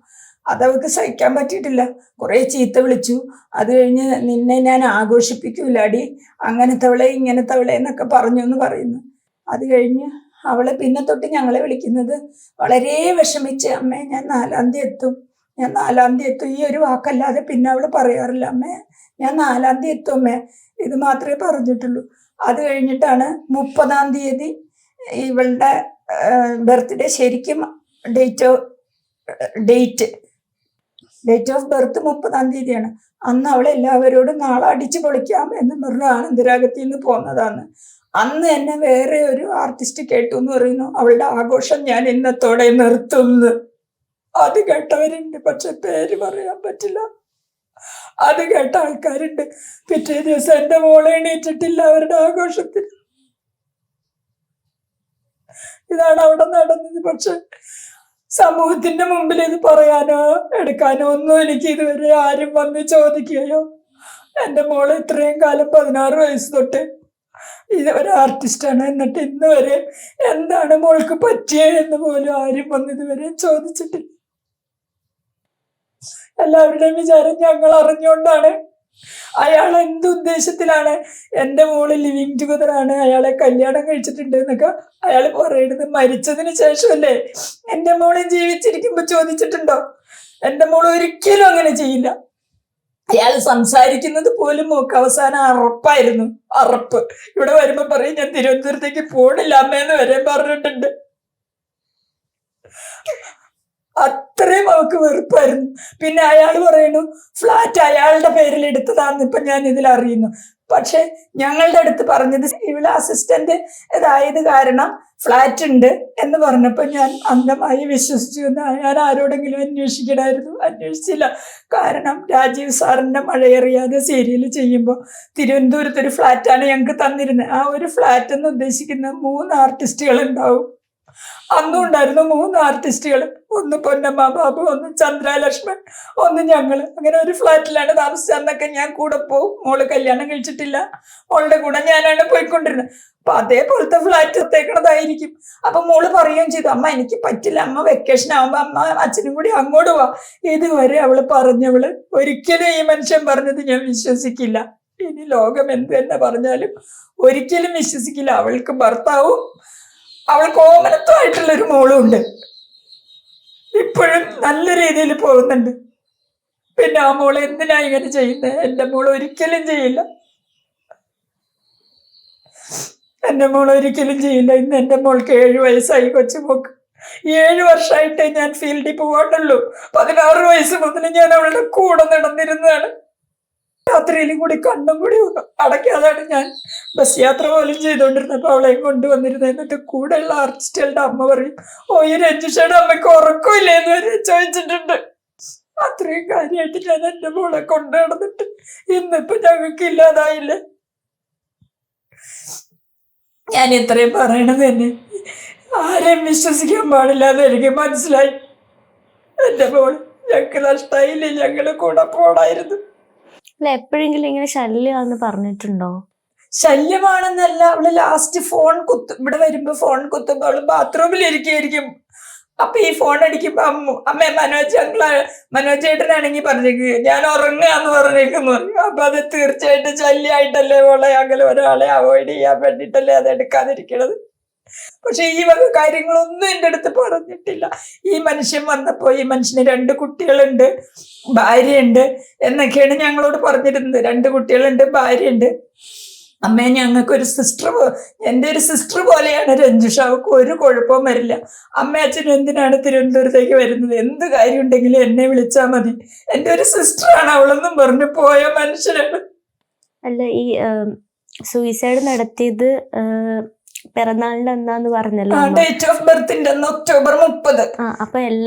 അതവൾക്ക് സഹിക്കാൻ പറ്റിയിട്ടില്ല. കുറേ ചീത്ത വിളിച്ചു. അത് കഴിഞ്ഞ് നിന്നെ ഞാൻ ആഘോഷിപ്പിക്കൂലാടി, അങ്ങനത്തവളെ ഇങ്ങനത്തവളെ എന്നൊക്കെ പറഞ്ഞു എന്ന് പറയുന്നു. അത് കഴിഞ്ഞ് അവളെ പിന്നെ തൊട്ട് ഞങ്ങളെ വിളിക്കുന്നത് വളരെ വിഷമിച്ച്, അമ്മേ ഞാൻ 4-ാം തീയതി എത്തും, ഞാൻ 4-ാം തീയതി എത്തും, ഈ ഒരു വാക്കല്ലാതെ പിന്നെ അവൾ പറയാറില്ല. അമ്മേ ഞാൻ 4-ാം തീയതി എത്തും അമ്മേ, ഇത് മാത്രമേ പറഞ്ഞിട്ടുള്ളൂ. അത് കഴിഞ്ഞിട്ടാണ് 30-ാം തീയതി ഇവളുടെ ബർത്ത്ഡേ, ശരിക്കും ഡേറ്റ് ഓഫ് ബർത്ത് 30-ാം തീയതിയാണ്. അന്ന് അവൾ എല്ലാവരോടും നാളെ അടിച്ചു പൊളിക്കാം എന്ന് പറഞ്ഞ് ആനന്ദരാഗത്തിൽ നിന്ന് പോന്നതാണ്. അന്ന് എന്നെ വേറെ ഒരു ആർട്ടിസ്റ്റ് കേട്ടു എന്ന് പറയുന്നു, അവളുടെ ആഘോഷം ഞാൻ ഇന്നത്തോടെ നിർത്തുന്നു. അത് കേട്ടവരുണ്ട്, പക്ഷെ പേര് പറയാൻ പറ്റില്ല. അത് കേട്ട ആൾക്കാരുണ്ട്. പിറ്റേ ദിവസം എന്റെ മോളെ എണീറ്റിട്ടില്ല അവരുടെ ആഘോഷത്തിന്. ഇതാണ് അവിടെ നടന്നത്. പക്ഷെ സമൂഹത്തിന്റെ മുമ്പിൽ ഇത് പറയാനോ എടുക്കാനോ ഒന്നും എനിക്ക് ഇതുവരെ ആരും വന്ന് ചോദിക്കുകയോ, എന്റെ മോള് ഇത്രയും കാലം 16 വയസ്സ് തൊട്ട് ഇത് ഒരു ആർട്ടിസ്റ്റാണ്, എന്നിട്ട് ഇന്ന് വരെ എന്താണ് മോൾക്ക് പറ്റിയത് എന്ന് പോലും ആരും വന്ന് ഇതുവരെ ചോദിച്ചിട്ടില്ല. എല്ലാവരുടെയും വിചാരം ഞങ്ങൾ അറിഞ്ഞുകൊണ്ടാണ്. അയാൾ എന്തുദ്ദേശത്തിലാണ് എന്റെ മോള് ലിവിങ് ടുഗദർ ആണ്, അയാളെ കല്യാണം കഴിച്ചിട്ടുണ്ട് എന്നൊക്കെ അയാൾ പറയുന്നത് മരിച്ചതിന് ശേഷമല്ലേ? എന്റെ മോളെ ജീവിച്ചിരിക്കുമ്പോ ചോദിച്ചിട്ടുണ്ടോ? എന്റെ മോള് ഒരിക്കലും അങ്ങനെ ചെയ്യില്ല. അയാൾ സംസാരിക്കുന്നത് പോലും മോക്ക് അവസാനം അറപ്പായിരുന്നു. അറപ്പ്. ഇവിടെ വരുമ്പോ പറയും ഞാൻ തിരുവനന്തപുരത്തേക്ക് പോണില്ല അമ്മേന്ന് വരെ പറഞ്ഞിട്ടുണ്ട്. അത്രയും അവൾക്ക് വെറുപ്പായിരുന്നു. പിന്നെ അയാൾ പറയുന്നു ഫ്ലാറ്റ് അയാളുടെ പേരിൽ എടുത്തതാന്ന് ഇപ്പൊ ഞാൻ ഇതിൽ അറിയുന്നു. പക്ഷെ ഞങ്ങളുടെ അടുത്ത് പറഞ്ഞത് ഇവള് അസിസ്റ്റന്റ് ഇതായത് കാരണം ഫ്ലാറ്റ് ഉണ്ട് എന്ന് പറഞ്ഞപ്പോ ഞാൻ അന്ധമായി വിശ്വസിച്ചു. ഞാൻ ആരോടെങ്കിലും അന്വേഷിക്കണമായിരുന്നു, അന്വേഷിച്ചില്ല. കാരണം രാജീവ് സാറിന്റെ മഴയറിയാതെ സീരിയൽ ചെയ്യുമ്പോൾ തിരുവനന്തപുരത്ത് ഒരു ഫ്ലാറ്റാണ് ഞങ്ങൾക്ക് തന്നിരുന്നത്. ആ ഒരു ഫ്ലാറ്റ് എന്ന് ഉദ്ദേശിക്കുന്ന 3 ആർട്ടിസ്റ്റുകൾ ഉണ്ടാവും. അന്നും ഉണ്ടായിരുന്നു 3 ആർട്ടിസ്റ്റുകൾ. ഒന്ന് പൊന്നമ്മ ബാബു, ഒന്ന് ചന്ദ്രലക്ഷ്മൺ, ഒന്ന് ഞങ്ങള്. അങ്ങനെ ഒരു ഫ്ലാറ്റിലാണ് താമസിച്ചത്. അന്നൊക്കെ ഞാൻ കൂടെ പോവും. മോള് കല്യാണം കഴിച്ചിട്ടില്ല, മോളുടെ കൂടെ ഞാനാണ് പോയിക്കൊണ്ടിരുന്നത്. അപ്പൊ അതേപോലത്തെ ഫ്ലാറ്റ് എത്തേക്കണതായിരിക്കും. അപ്പൊ മോള് പറയുകയും ചെയ്തു, അമ്മ എനിക്ക് പറ്റില്ല, അമ്മ വെക്കേഷൻ ആവുമ്പോ അമ്മ അച്ഛനും കൂടി അങ്ങോട്ട് പോവാ. ഇതുവരെ അവള് പറഞ്ഞവള് ഒരിക്കലും ഈ മനുഷ്യൻ പറഞ്ഞത് ഞാൻ വിശ്വസിക്കില്ല. ഇനി ലോകം എന്ത് തന്നെ പറഞ്ഞാലും ഒരിക്കലും വിശ്വസിക്കില്ല. അവൾക്ക് ഭർത്താവും അവൾക്ക് ഓമനത്വമായിട്ടുള്ളൊരു മോളും ഉണ്ട്. ഇപ്പോഴും നല്ല രീതിയിൽ പോകുന്നുണ്ട്. പിന്നെ ആ മോള് എന്തിനാ ഇങ്ങനെ ചെയ്യുന്നത്? എന്റെ മോള് ഒരിക്കലും ചെയ്യില്ല. എന്റെ മോള് ഒരിക്കലും ചെയ്യില്ല. ഇന്ന് എന്റെ മോൾക്ക് 7 വയസ്സായി. കൊച്ചുമോക്ക് 7 വർഷമായിട്ടേ ഞാൻ ഫീൽഡിൽ പോകാണ്ടുള്ളൂ. 16 വയസ്സ് മുതൽ ഞാൻ അവളുടെ കൂടെ നടന്നിരുന്നതാണ്. രാത്രിയിലും കൂടി കണ്ണും കൂടി അടയ്ക്കാതാണ് ഞാൻ ബസ് യാത്ര പോലും ചെയ്തോണ്ടിരുന്നപ്പോ അവളെയും കൊണ്ടുവന്നിരുന്നത്. എന്നിട്ട് കൂടെയുള്ള ആർട്ടിസ്റ്റുകളുടെ അമ്മ പറയും, ഓ ഈ രഞ്ജിഷയുടെ അമ്മയ്ക്ക് ഉറക്കമില്ലേ എന്ന് വരെ ചോദിച്ചിട്ടുണ്ട്. അത്രയും കാര്യമായിട്ട് ഞാൻ എന്റെ മോളെ കൊണ്ടു നടന്നിട്ട് ഇന്നിപ്പോ ഞങ്ങൾക്ക് ഇല്ലാതായില്ലേ. ഞാൻ ഇത്രയും പറയണത് തന്നെ ആരെയും വിശ്വസിക്കാൻ പാടില്ല എന്ന് എനിക്ക് മനസ്സിലായി. എന്റെ മോള് ഞങ്ങൾക്ക് നഷ്ടമായില്ലേ, ഞങ്ങള് കൂടെ പോണായിരുന്നു. അല്ല, എപ്പോഴെങ്കിലും ഇങ്ങനെ ശല്യമാണെന്ന് പറഞ്ഞിട്ടുണ്ടോ? ശല്യമാണെന്നല്ല, അവള് ലാസ്റ്റ് ഫോൺ ഇവിടെ വരുമ്പോ ഫോൺ കുത്തുമ്പോ അവള് ബാത്റൂമിൽ ഇരിക്കും. അപ്പൊ ഈ ഫോൺ അടിക്കുമ്പോ അമ്മ മനോജ് ചേട്ടനാണെങ്കിൽ പറഞ്ഞേക്ക് ഞാൻ ഉറങ്ങാന്ന് പറഞ്ഞേക്കെന്ന് പറയും. അപ്പൊ അത് തീർച്ചയായിട്ടും ശല്യമായിട്ടല്ലേ മോളെ, അങ്ങനെ ഒരാളെ അവോയ്ഡ് ചെയ്യാൻ വേണ്ടിട്ടല്ലേ അത് എടുക്കാതിരിക്കണത്. പക്ഷെ ഈ വക കാര്യങ്ങളൊന്നും എൻ്റെ അടുത്ത് പറഞ്ഞിട്ടില്ല. ഈ മനുഷ്യൻ വന്നപ്പോ ഈ മനുഷ്യന് 2 കുട്ടികളുണ്ട്, ഭാര്യയുണ്ട് എന്നൊക്കെയാണ് ഞങ്ങളോട് പറഞ്ഞിരുന്നത്. 2 കുട്ടികളുണ്ട്, ഭാര്യയുണ്ട്. അമ്മേ ഞങ്ങൾക്കൊരു സിസ്റ്റർ, എൻ്റെ ഒരു സിസ്റ്റർ പോലെയാണ് രഞ്ജുഷ. അവൾക്ക് ഒരു കുഴപ്പവും വരില്ല. അമ്മ അച്ഛനും എന്തിനാണ് തിരുവനന്തപുരത്തേക്ക് വരുന്നത്? എന്ത് കാര്യം ഉണ്ടെങ്കിലും എന്നെ വിളിച്ചാൽ മതി, എൻ്റെ ഒരു സിസ്റ്ററാണ് അവളെന്നും പറഞ്ഞു പോയ മനുഷ്യനാണ്. അല്ല, ഈ സൂയിസൈഡ് നടത്തിയത് പിറന്നാളിന്റെ എന്നാന്ന് പറഞ്ഞല്ലോ. ഡേറ്റ് ഓഫ് ബർത്തിന്റെ ഒക്ടോബർ 30. അപ്പൊ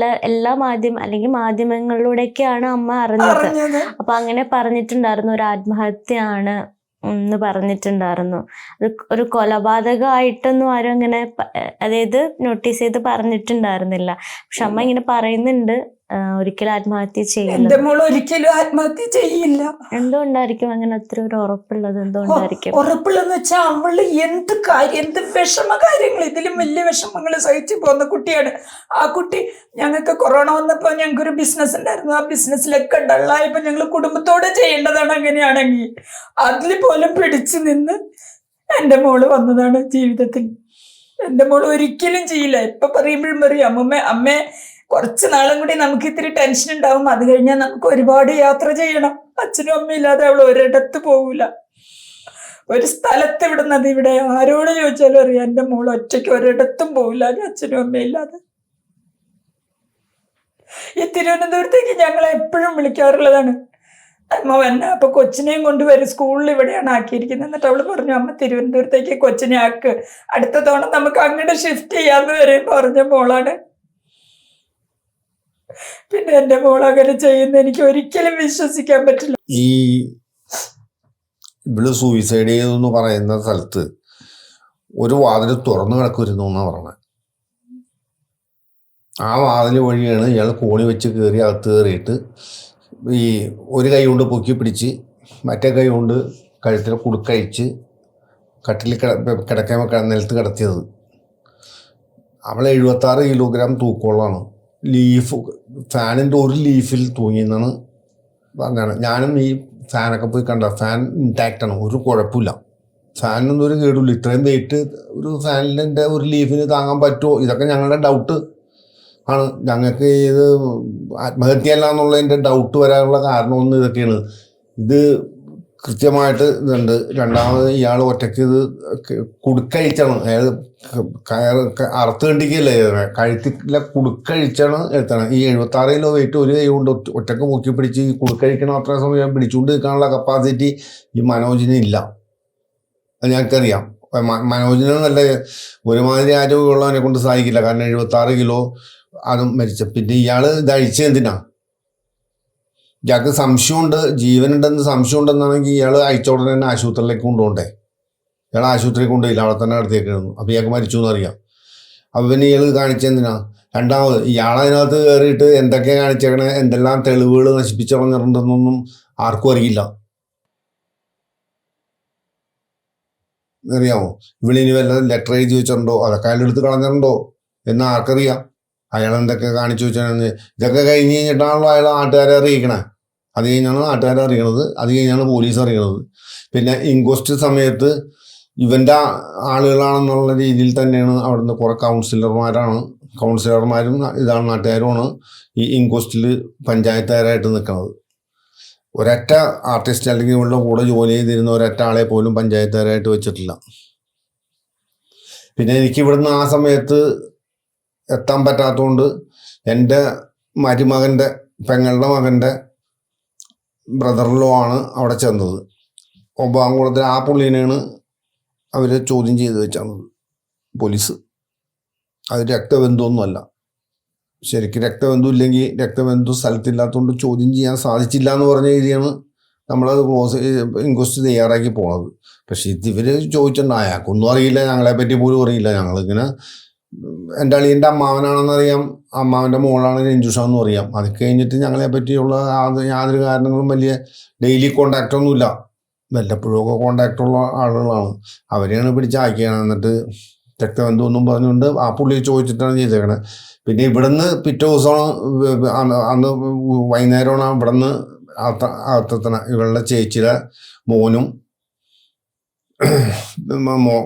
എല്ലാ മാധ്യമങ്ങളിലൂടെയൊക്കെയാണ് അമ്മ അറിഞ്ഞത്. അപ്പൊ അങ്ങനെ പറഞ്ഞിട്ടുണ്ടായിരുന്നു, ഒരു ആത്മഹത്യയാണ് എന്ന് പറഞ്ഞിട്ടുണ്ടായിരുന്നു. ഒരു കൊലപാതകമായിട്ടൊന്നും ആരും അങ്ങനെ അതായത് നോട്ടീസ് ചെയ്ത് പറഞ്ഞിട്ടുണ്ടായിരുന്നില്ല. പക്ഷെ അമ്മ ഇങ്ങനെ പറയുന്നുണ്ട് ഒരിക്കലും ആത്മഹത്യ ചെയ്യില്ല. എന്റെ മോൾ ഒരിക്കലും ആത്മഹത്യ ചെയ്യില്ല. എന്തുകൊണ്ടായിരിക്കും അങ്ങനെ അത്ര ഒരു ഉറപ്പുള്ളത്? എന്തുകൊണ്ടായിരിക്കും ഉറപ്പുള്ളതെന്ന് വെച്ചാൽ അവള് എന്ത് വിഷമ കാര്യങ്ങൾ, ഇതിലും വലിയ വിഷമങ്ങൾ സഹിച്ചു പോകുന്ന കുട്ടിയാണ്. ആ കുട്ടി, ഞങ്ങൾക്ക് കൊറോണ വന്നപ്പോ ഞങ്ങൾക്കൊരു ബിസിനസ് ഉണ്ടായിരുന്നു. ആ ബിസിനസ്സിലൊക്കെ ഡള്ളായപ്പോ ഞങ്ങൾ കുടുംബത്തോടെ ചെയ്യേണ്ടതാണ്. അങ്ങനെയാണെങ്കിൽ അതിൽ പോലും പിടിച്ചു നിന്ന് എന്റെ മോള് വന്നതാണ് ജീവിതത്തിൽ. എന്റെ മോള് ഒരിക്കലും ചെയ്യില്ല. ഇപ്പൊ പറയുമ്പോഴും പറയും അമ്മേ കുറച്ച് നാളും കൂടി നമുക്ക് ഇത്തിരി ടെൻഷൻ ഉണ്ടാവും, അത് കഴിഞ്ഞാൽ നമുക്ക് ഒരുപാട് യാത്ര ചെയ്യണം. അച്ഛനും അമ്മയും ഇല്ലാതെ അവൾ ഒരിടത്ത് പോകൂല. ഒരു സ്ഥലത്ത് വിടുന്നത് ഇവിടെ ആരോട് ചോദിച്ചാലും അറിയാം, എൻ്റെ മോൾ ഒറ്റയ്ക്ക് ഒരിടത്തും പോകില്ല അച്ഛനും അമ്മയും ഇല്ലാതെ. ഈ തിരുവനന്തപുരത്തേക്ക് ഞങ്ങളെ എപ്പോഴും വിളിക്കാറുള്ളതാണ്. അമ്മ വന്നെ അപ്പൊ കൊച്ചിനെയും കൊണ്ടുവരും. സ്കൂളിൽ ഇവിടെയാണ് ആക്കിയിരിക്കുന്നത്. എന്നിട്ട് അവള് പറഞ്ഞു, അമ്മ തിരുവനന്തപുരത്തേക്ക് കൊച്ചിനെ ആക്ക്, അടുത്ത തവണ നമുക്ക് അങ്ങോട്ട് ഷിഫ്റ്റ് ചെയ്യാന്ന് വരെ പറഞ്ഞ മോളാണ്. പിന്നെ എൻ്റെ മോൾ അങ്ങനെ ചെയ്യുന്ന എനിക്ക് ഒരിക്കലും വിശ്വസിക്കാൻ പറ്റില്ല. ഈ ഇവള് സൂയിസൈഡ് ചെയ്തെന്ന് പറയുന്ന സ്ഥലത്ത് ഒരു വാതിൽ തുറന്നു കിടക്കുമായിരുന്നു എന്നാണ് പറഞ്ഞത്. ആ വാതിൽ വഴിയാണ് ഇയാൾ കോണി വെച്ച് കയറി അകത്ത് കയറിയിട്ട് ഈ ഒരു കൈ കൊണ്ട് പൊക്കി പിടിച്ച് മറ്റേ കൈ കൊണ്ട് കഴുത്തിൽ കുടുക്കഴിച്ച് കട്ടിലിൽ കിടക്കാൻ നിലത്ത് കിടത്തിയത്. അവൾ 76 കിലോഗ്രാം തൂക്കമുള്ളതാണ്. ലീഫ് ഫാനിൻ്റെ ഒരു ലീഫിൽ തൂങ്ങിയെന്നാണ് പറഞ്ഞാണ്. ഞാനും ഈ ഫാനൊക്കെ പോയി കണ്ട ഫാൻ ഇൻടാക്റ്റാണ്, ഒരു കുഴപ്പമില്ല, ഫാനിനൊന്നും ഒരു കേടില്ല. ഇത്രയും വെയിറ്റ് ഒരു ഫാനിൻ്റെ ഒരു ലീഫിന് താങ്ങാൻ പറ്റുമോ? ഇതൊക്കെ ഞങ്ങളുടെ ഡൗട്ട് ആണ്. ഞങ്ങൾക്ക് ഇത് ആത്മഹത്യയല്ല എന്നുള്ളതിൻ്റെ ഡൗട്ട് വരാനുള്ള കാരണമൊന്നും ഇതൊക്കെയാണ്. ഇത് കൃത്യമായിട്ട് ഇതുണ്ട്. രണ്ടാമത് ഇയാൾ ഒറ്റയ്ക്ക് ഇത് കുടുക്കഴിച്ചാണ്, അയാൾ അറുത്ത് കണ്ടിക്കല്ലേ കഴുത്തിലെ കുടുക്കഴിച്ചാണ് എത്തണം. ഈ 76 കിലോ വെയിറ്റ് ഒരു കൈ കൊണ്ട് ഒറ്റക്ക് പൊക്കി പിടിച്ച് ഈ കുടുക്കഴിക്കണം അത്ര സമയം പിടിച്ചുകൊണ്ട് നിൽക്കാനുള്ള കപ്പാസിറ്റി ഈ മനോജിന് ഇല്ല. അത് ഞങ്ങൾക്കറിയാം. മനോജിന് നല്ല ഒരുമാതിരി ആരോഗ്യമുള്ളവനെ കൊണ്ട് സാധിക്കില്ല. കാരണം 76 കിലോ അതും മരിച്ച. പിന്നെ ഇയാൾ ഇത് അഴിച്ചത് എന്തിനാ? ഇയാൾക്ക് സംശയമുണ്ട്, ജീവനുണ്ടെന്ന് സംശയമുണ്ടെന്നാണെങ്കിൽ ഇയാൾ അയച്ച ഉടനെ തന്നെ ആശുപത്രിയിലേക്ക് കൊണ്ടുപോകണ്ടേ? ഇയാൾ ആശുപത്രിയിൽ കൊണ്ടുപോയില്ല, അവിടെ തന്നെ നടത്തിയേക്കായിരുന്നു. അപ്പോൾ ഇയാൾക്ക് മരിച്ചു എന്നറിയാം. അപ്പോൾ പിന്നെ ഇയാൾ കാണിച്ചെന്തിനാ? രണ്ടാമത് ഇയാളതിനകത്ത് കയറിയിട്ട് എന്തൊക്കെയാണ് കാണിച്ചേക്കണേ, എന്തെല്ലാം തെളിവുകൾ നശിപ്പിച്ച് കളഞ്ഞിട്ടുണ്ടെന്നൊന്നും ആർക്കും അറിയില്ല. അറിയാമോ? ഇവളിനി വല്ല ലെറ്റർ എഴുതി വെച്ചിട്ടുണ്ടോ, അതൊക്കെ അയാളെടുത്ത് കളഞ്ഞിട്ടുണ്ടോ എന്ന് ആർക്കറിയാം? അയാൾ എന്തൊക്കെ കാണിച്ചു വെച്ചാൽ ഇതൊക്കെ കഴിഞ്ഞ് കഴിഞ്ഞിട്ടാണല്ലോ അയാൾ നാട്ടുകാരെ അറിയിക്കണേ. അത് കഴിഞ്ഞാണ് നാട്ടുകാരെ അറിയണത്, അത് കഴിഞ്ഞാണ് പോലീസ് അറിയണത്. പിന്നെ ഇൻക്വസ്റ്റ് സമയത്ത് ഇവൻ്റെ ആളുകളാണെന്നുള്ള രീതിയിൽ തന്നെയാണ് അവിടുന്ന് കുറേ കൗൺസിലർമാരും ഇതാണ് നാട്ടുകാരുമാണ് ഈ ഇൻക്വസ്റ്റിൽ പഞ്ചായത്തുകാരായിട്ട് നിൽക്കുന്നത്. ഒരൊറ്റ ആർട്ടിസ്റ്റ് അല്ലെങ്കിൽ ഇവളുടെ കൂടെ ജോലി ചെയ്തിരുന്ന ഒരൊറ്റ ആളെ പോലും പഞ്ചായത്തുകാരായിട്ട് വെച്ചിട്ടില്ല. പിന്നെ എനിക്ക് ഇവിടുന്ന് ആ സമയത്ത് എത്താൻ പറ്റാത്തതുകൊണ്ട് എൻ്റെ മരുമകൻ്റെ പെങ്ങളുടെ മകൻ്റെ ബ്രദറിലോ ആണ് അവിടെ ചെന്നത്. ഒമ്പാംകുളത്തിൽ ആ പുള്ളീനെയാണ് അവർ ചോദ്യം ചെയ്ത് വെച്ചത് പോലീസ്. അത് രക്തബന്ധമൊന്നുമല്ല. ശരിക്കും രക്തബന്ധം ഇല്ലെങ്കിൽ രക്തബന്ധു സ്ഥലത്തില്ലാത്തതുകൊണ്ട് ചോദ്യം ചെയ്യാൻ സാധിച്ചില്ല എന്ന് പറഞ്ഞ രീതിയാണ് നമ്മളത് ഇൻക്വസ്റ്റ് തയ്യാറാക്കി പോണത്. പക്ഷെ ഇവർ ചോദിച്ചിട്ടുണ്ട്, അയാൾക്കൊന്നും അറിയില്ല, ഞങ്ങളെപ്പറ്റി പോലും അറിയില്ല. ഞങ്ങളിങ്ങനെ എൻ്റെ അളിയൻ്റെ അമ്മാവനാണെന്നറിയാം, അമ്മാവൻ്റെ മോളാണ് രഞ്ജുഷ എന്നും അറിയാം. അത് കഴിഞ്ഞിട്ട് ഞങ്ങളെ പറ്റിയുള്ള യാതൊരു കാരണങ്ങളും വലിയ ഡെയിലി കോണ്ടാക്റ്റൊന്നുമില്ല. വല്ലപ്പോഴുമൊക്കെ കോണ്ടാക്റ്റുള്ള ആളുകളാണ്. അവരെയാണ് പിടിച്ചാക്കിയാണ്. എന്നിട്ട് രക്തബന്ധമൊന്നും പറഞ്ഞുകൊണ്ട് ആ പുള്ളി ചോദിച്ചിട്ടാണ് ചെയ്തേക്കണത്. പിന്നെ ഇവിടുന്ന് പിറ്റേ ദിവസമാണ് അന്ന് വൈകുന്നേരമാണ് ഇവിടുന്ന് അകത്തെത്തണ ഇവളുടെ ചേച്ചിയുടെ മോനും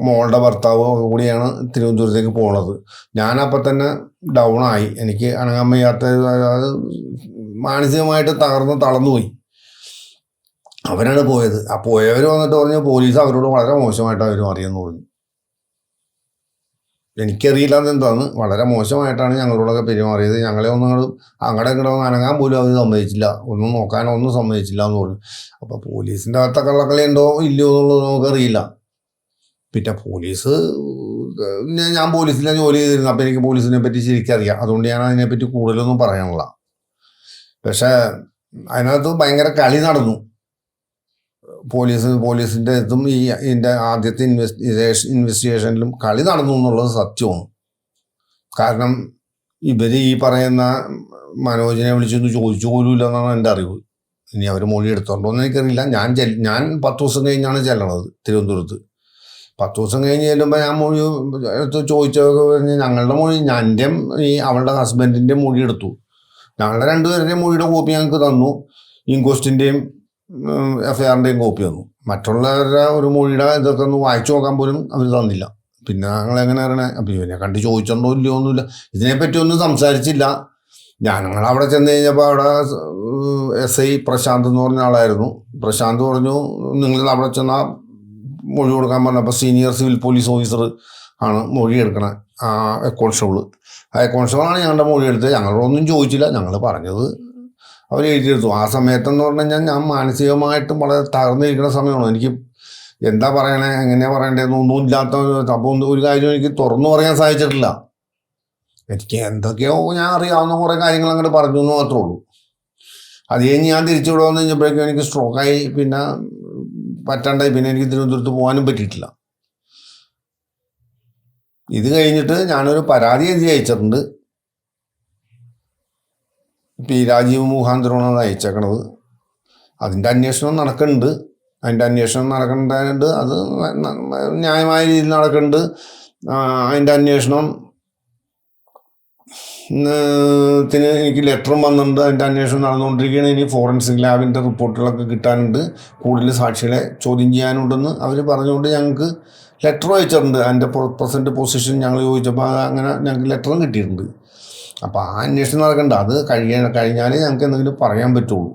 മോളുടെ ഭർത്താവ് കൂടിയാണ് തിരുവനന്തപുരത്തേക്ക് പോണത്. ഞാനപ്പം തന്നെ ഡൗണായി. എനിക്ക് അനങ്ങാൻ വയ്യാത്ത, അതായത് മാനസികമായിട്ട് തളർന്നുപോയി. അവരാണ് പോയത്. ആ പോയവർ വന്നിട്ട് പറഞ്ഞു പോലീസ് അവരോട് വളരെ മോശമായിട്ട് അവർ അറിയുമെന്ന് പറഞ്ഞു. എനിക്കറിയില്ല അതെന്താണ്, വളരെ മോശമായിട്ടാണ് ഞങ്ങളോടൊക്കെ പെരുമാറിയത്. ഞങ്ങളെ ഒന്നും അങ്ങടെ ഇങ്ങടെ ഒന്ന് അനങ്ങാൻ പോലും അവർ സമ്മതിച്ചില്ല, ഒന്നും നോക്കാനോ ഒന്നും സമ്മതിച്ചില്ല എന്ന് പറഞ്ഞു. അപ്പോൾ പോലീസിൻ്റെ അകത്ത കള്ളക്കളി ഉണ്ടോ ഇല്ലയോ എന്നുള്ളത് നമുക്കറിയില്ല. പിന്നെ പോലീസ്, ഞാൻ പോലീസിലാണ് ജോലി ചെയ്തിരുന്നത്. അപ്പോൾ എനിക്ക് പോലീസിനെ പറ്റി ശരിക്കും അറിയാം. അതുകൊണ്ട് ഞാൻ അതിനെപ്പറ്റി കൂടുതലൊന്നും പറയാനുള്ള. പക്ഷേ അതിനകത്ത് ഭയങ്കര കളി നടന്നു. പോലീസിൻ്റെ ഇതും ഇതിൻ്റെ ആദ്യത്തെ ഇൻവെസ്റ്റിഗേഷനിലും കളി നടന്നു എന്നുള്ളത് സത്യമാണ്. കാരണം ഇവർ ഈ പറയുന്ന മനോജിനെ വിളിച്ചൊന്ന് ചോദിച്ചു പോലുമില്ല എന്നാണ് എൻ്റെ അറിവ്. ഇനി അവർ മൊഴി എടുത്തോണ്ടോ എന്ന് എനിക്കറിയില്ല. ഞാൻ 10 ദിവസം കഴിഞ്ഞാണ് ചെല്ലണത് തിരുവനന്തപുരത്ത്. 10 ദിവസം കഴിഞ്ഞ് ചെല്ലുമ്പോൾ ഞാൻ മൊഴി എടുത്ത് ചോദിച്ചതൊക്കെ പറഞ്ഞ് ഞങ്ങളുടെ മൊഴി, എൻ്റെയും ഈ അവളുടെ ഹസ്ബൻഡിൻ്റെ മൊഴി എടുത്തു. ഞങ്ങളുടെ രണ്ടുപേരുടെയും മൊഴിയുടെ കോപ്പി ഞങ്ങൾക്ക് തന്നു. ഇൻക്വസ്റ്റിൻ്റെയും FIR-ൻ്റെയും കോപ്പി തന്നു. മറ്റുള്ളവരുടെ ഒരു മൊഴിയുടെ ഇതൊക്കെ ഒന്ന് വായിച്ചു നോക്കാൻ പോലും അവർ തന്നില്ല. പിന്നെ ഞങ്ങളെങ്ങനെ അറിയണേ? അപ്പം ഇവനെ കണ്ട് ചോദിച്ചിട്ടുണ്ടോ ഇല്ലയോ ഒന്നുമില്ല. ഇതിനെപ്പറ്റി ഒന്നും സംസാരിച്ചില്ല. ഞങ്ങളവിടെ ചെന്ന് കഴിഞ്ഞപ്പോൾ അവിടെ SI പ്രശാന്ത് എന്ന് പറഞ്ഞ ആളായിരുന്നു. പ്രശാന്ത് പറഞ്ഞു നിങ്ങൾ അവിടെ ചെന്നാൽ മൊഴി കൊടുക്കാൻ പറഞ്ഞപ്പോൾ സീനിയർ സിവിൽ പോലീസ് ഓഫീസർ ആണ് മൊഴി എടുക്കണേ, കോൺസ്റ്റബിൾ. കോൺസ്റ്റബിളാണ് ഞങ്ങളുടെ മൊഴി എടുത്തത്. ഞങ്ങളോടൊന്നും ചോദിച്ചില്ല, ഞങ്ങൾ പറഞ്ഞത് അവർ എഴുതിയെടുത്തു. ആ സമയത്തെന്ന് പറഞ്ഞു കഴിഞ്ഞാൽ ഞാൻ മാനസികമായിട്ടും വളരെ തകർന്നിരിക്കുന്ന സമയമാണ്. എനിക്ക് എന്താ പറയണേ, എങ്ങനെയാണ് പറയണ്ടതെന്ന് ഒന്നും ഇല്ലാത്ത. അപ്പോൾ ഒരു കാര്യം എനിക്ക് തുറന്നു പറയാൻ സാധിച്ചിട്ടില്ല. എനിക്ക് എന്തൊക്കെയോ ഞാൻ അറിയാവുന്ന കുറേ കാര്യങ്ങൾ അങ്ങോട്ട് പറഞ്ഞു എന്ന് മാത്രമേ ഉള്ളൂ. അത് കഴിഞ്ഞ് ഞാൻ തിരിച്ചുവിടെ വന്നു കഴിഞ്ഞപ്പോഴേക്കും എനിക്ക് സ്ട്രോക്കായി, പിന്നെ പറ്റാണ്ടായി, പിന്നെ എനിക്ക് തിരുവനന്തപുരത്ത് പോകാനും പറ്റിയിട്ടില്ല. ഇത് കഴിഞ്ഞിട്ട് ഞാനൊരു പരാതി എഴുതി അയച്ചിട്ടുണ്ട്. പി രാജീവ് മുഖാന്തരമാണ് അത് അയച്ചേക്കണത്. അതിൻ്റെ അന്വേഷണം നടക്കുന്നുണ്ട്. നടക്കേണ്ടത് അത് ന്യായമായ രീതിയിൽ നടക്കുന്നുണ്ട്. അതിൻ്റെ അന്വേഷണം എനിക്ക് ലെറ്ററും വന്നിട്ടുണ്ട്. അതിൻ്റെ അന്വേഷണം നടന്നുകൊണ്ടിരിക്കുകയാണ്. ഇനി ഫോറൻസിക് ലാബിൻ്റെ റിപ്പോർട്ടുകളൊക്കെ കിട്ടാനുണ്ട്. കൂടുതൽ സാക്ഷികളെ ചോദ്യം ചെയ്യാനുണ്ടെന്ന് അവർ പറഞ്ഞുകൊണ്ട് ഞങ്ങൾക്ക് ലെറ്ററും അയച്ചിട്ടുണ്ട്. അതിൻ്റെ പ്രസൻറ്റ് പൊസിഷൻ ഞങ്ങൾ ചോദിച്ചപ്പോൾ അങ്ങനെ ഞങ്ങൾക്ക് ലെറ്ററും കിട്ടിയിട്ടുണ്ട്. അപ്പോൾ ആ അന്വേഷണം നടക്കണ്ട. അത് കഴിഞ്ഞാലേ ഞങ്ങൾക്ക് എന്തെങ്കിലും പറയാൻ പറ്റുള്ളൂ.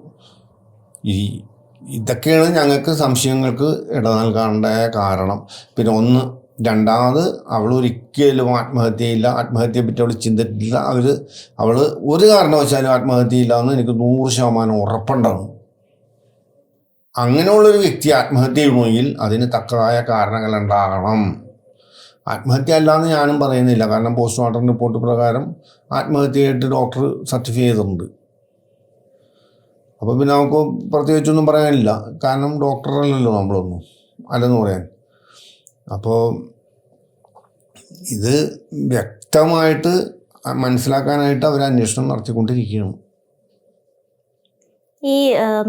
ഇതൊക്കെയാണ് ഞങ്ങൾക്ക് സംശയങ്ങൾക്ക് ഇട നൽകാനുള്ള കാരണം. പിന്നെ രണ്ടാമത് അവൾ ഒരിക്കലും ആത്മഹത്യയില്ല, ആത്മഹത്യയെ പറ്റി അവൾ ചിന്തിച്ചിട്ടില്ല. അവൾ ഒരു കാരണവശാലും ആത്മഹത്യയില്ല എന്ന് എനിക്ക് 100% ഉറപ്പുണ്ടാകും. അങ്ങനെയുള്ളൊരു വ്യക്തി ആത്മഹത്യ ചെയ്യണമെങ്കിൽ അതിന് തക്കതായ കാരണങ്ങൾ ഉണ്ടാകണം. ആത്മഹത്യ അല്ലാന്ന് ഞാനും പറയുന്നില്ല. കാരണം പോസ്റ്റ്മോർട്ടം റിപ്പോർട്ട് പ്രകാരം ആത്മഹത്യയായിട്ട് ഡോക്ടർ സർട്ടിഫൈ ചെയ്തിട്ടുണ്ട്. അപ്പോൾ പിന്നെ നമുക്ക് പ്രത്യേകിച്ചൊന്നും പറയാനില്ല. കാരണം ഡോക്ടറല്ലല്ലോ നമ്മളൊന്നും അല്ലെന്ന് പറയാൻ. അപ്പോൾ ഇത് വ്യക്തമായിട്ട് മനസ്സിലാക്കാനായിട്ട് അവർ അന്വേഷണം നടത്തിക്കൊണ്ടിരിക്കുകയാണ്. ഈ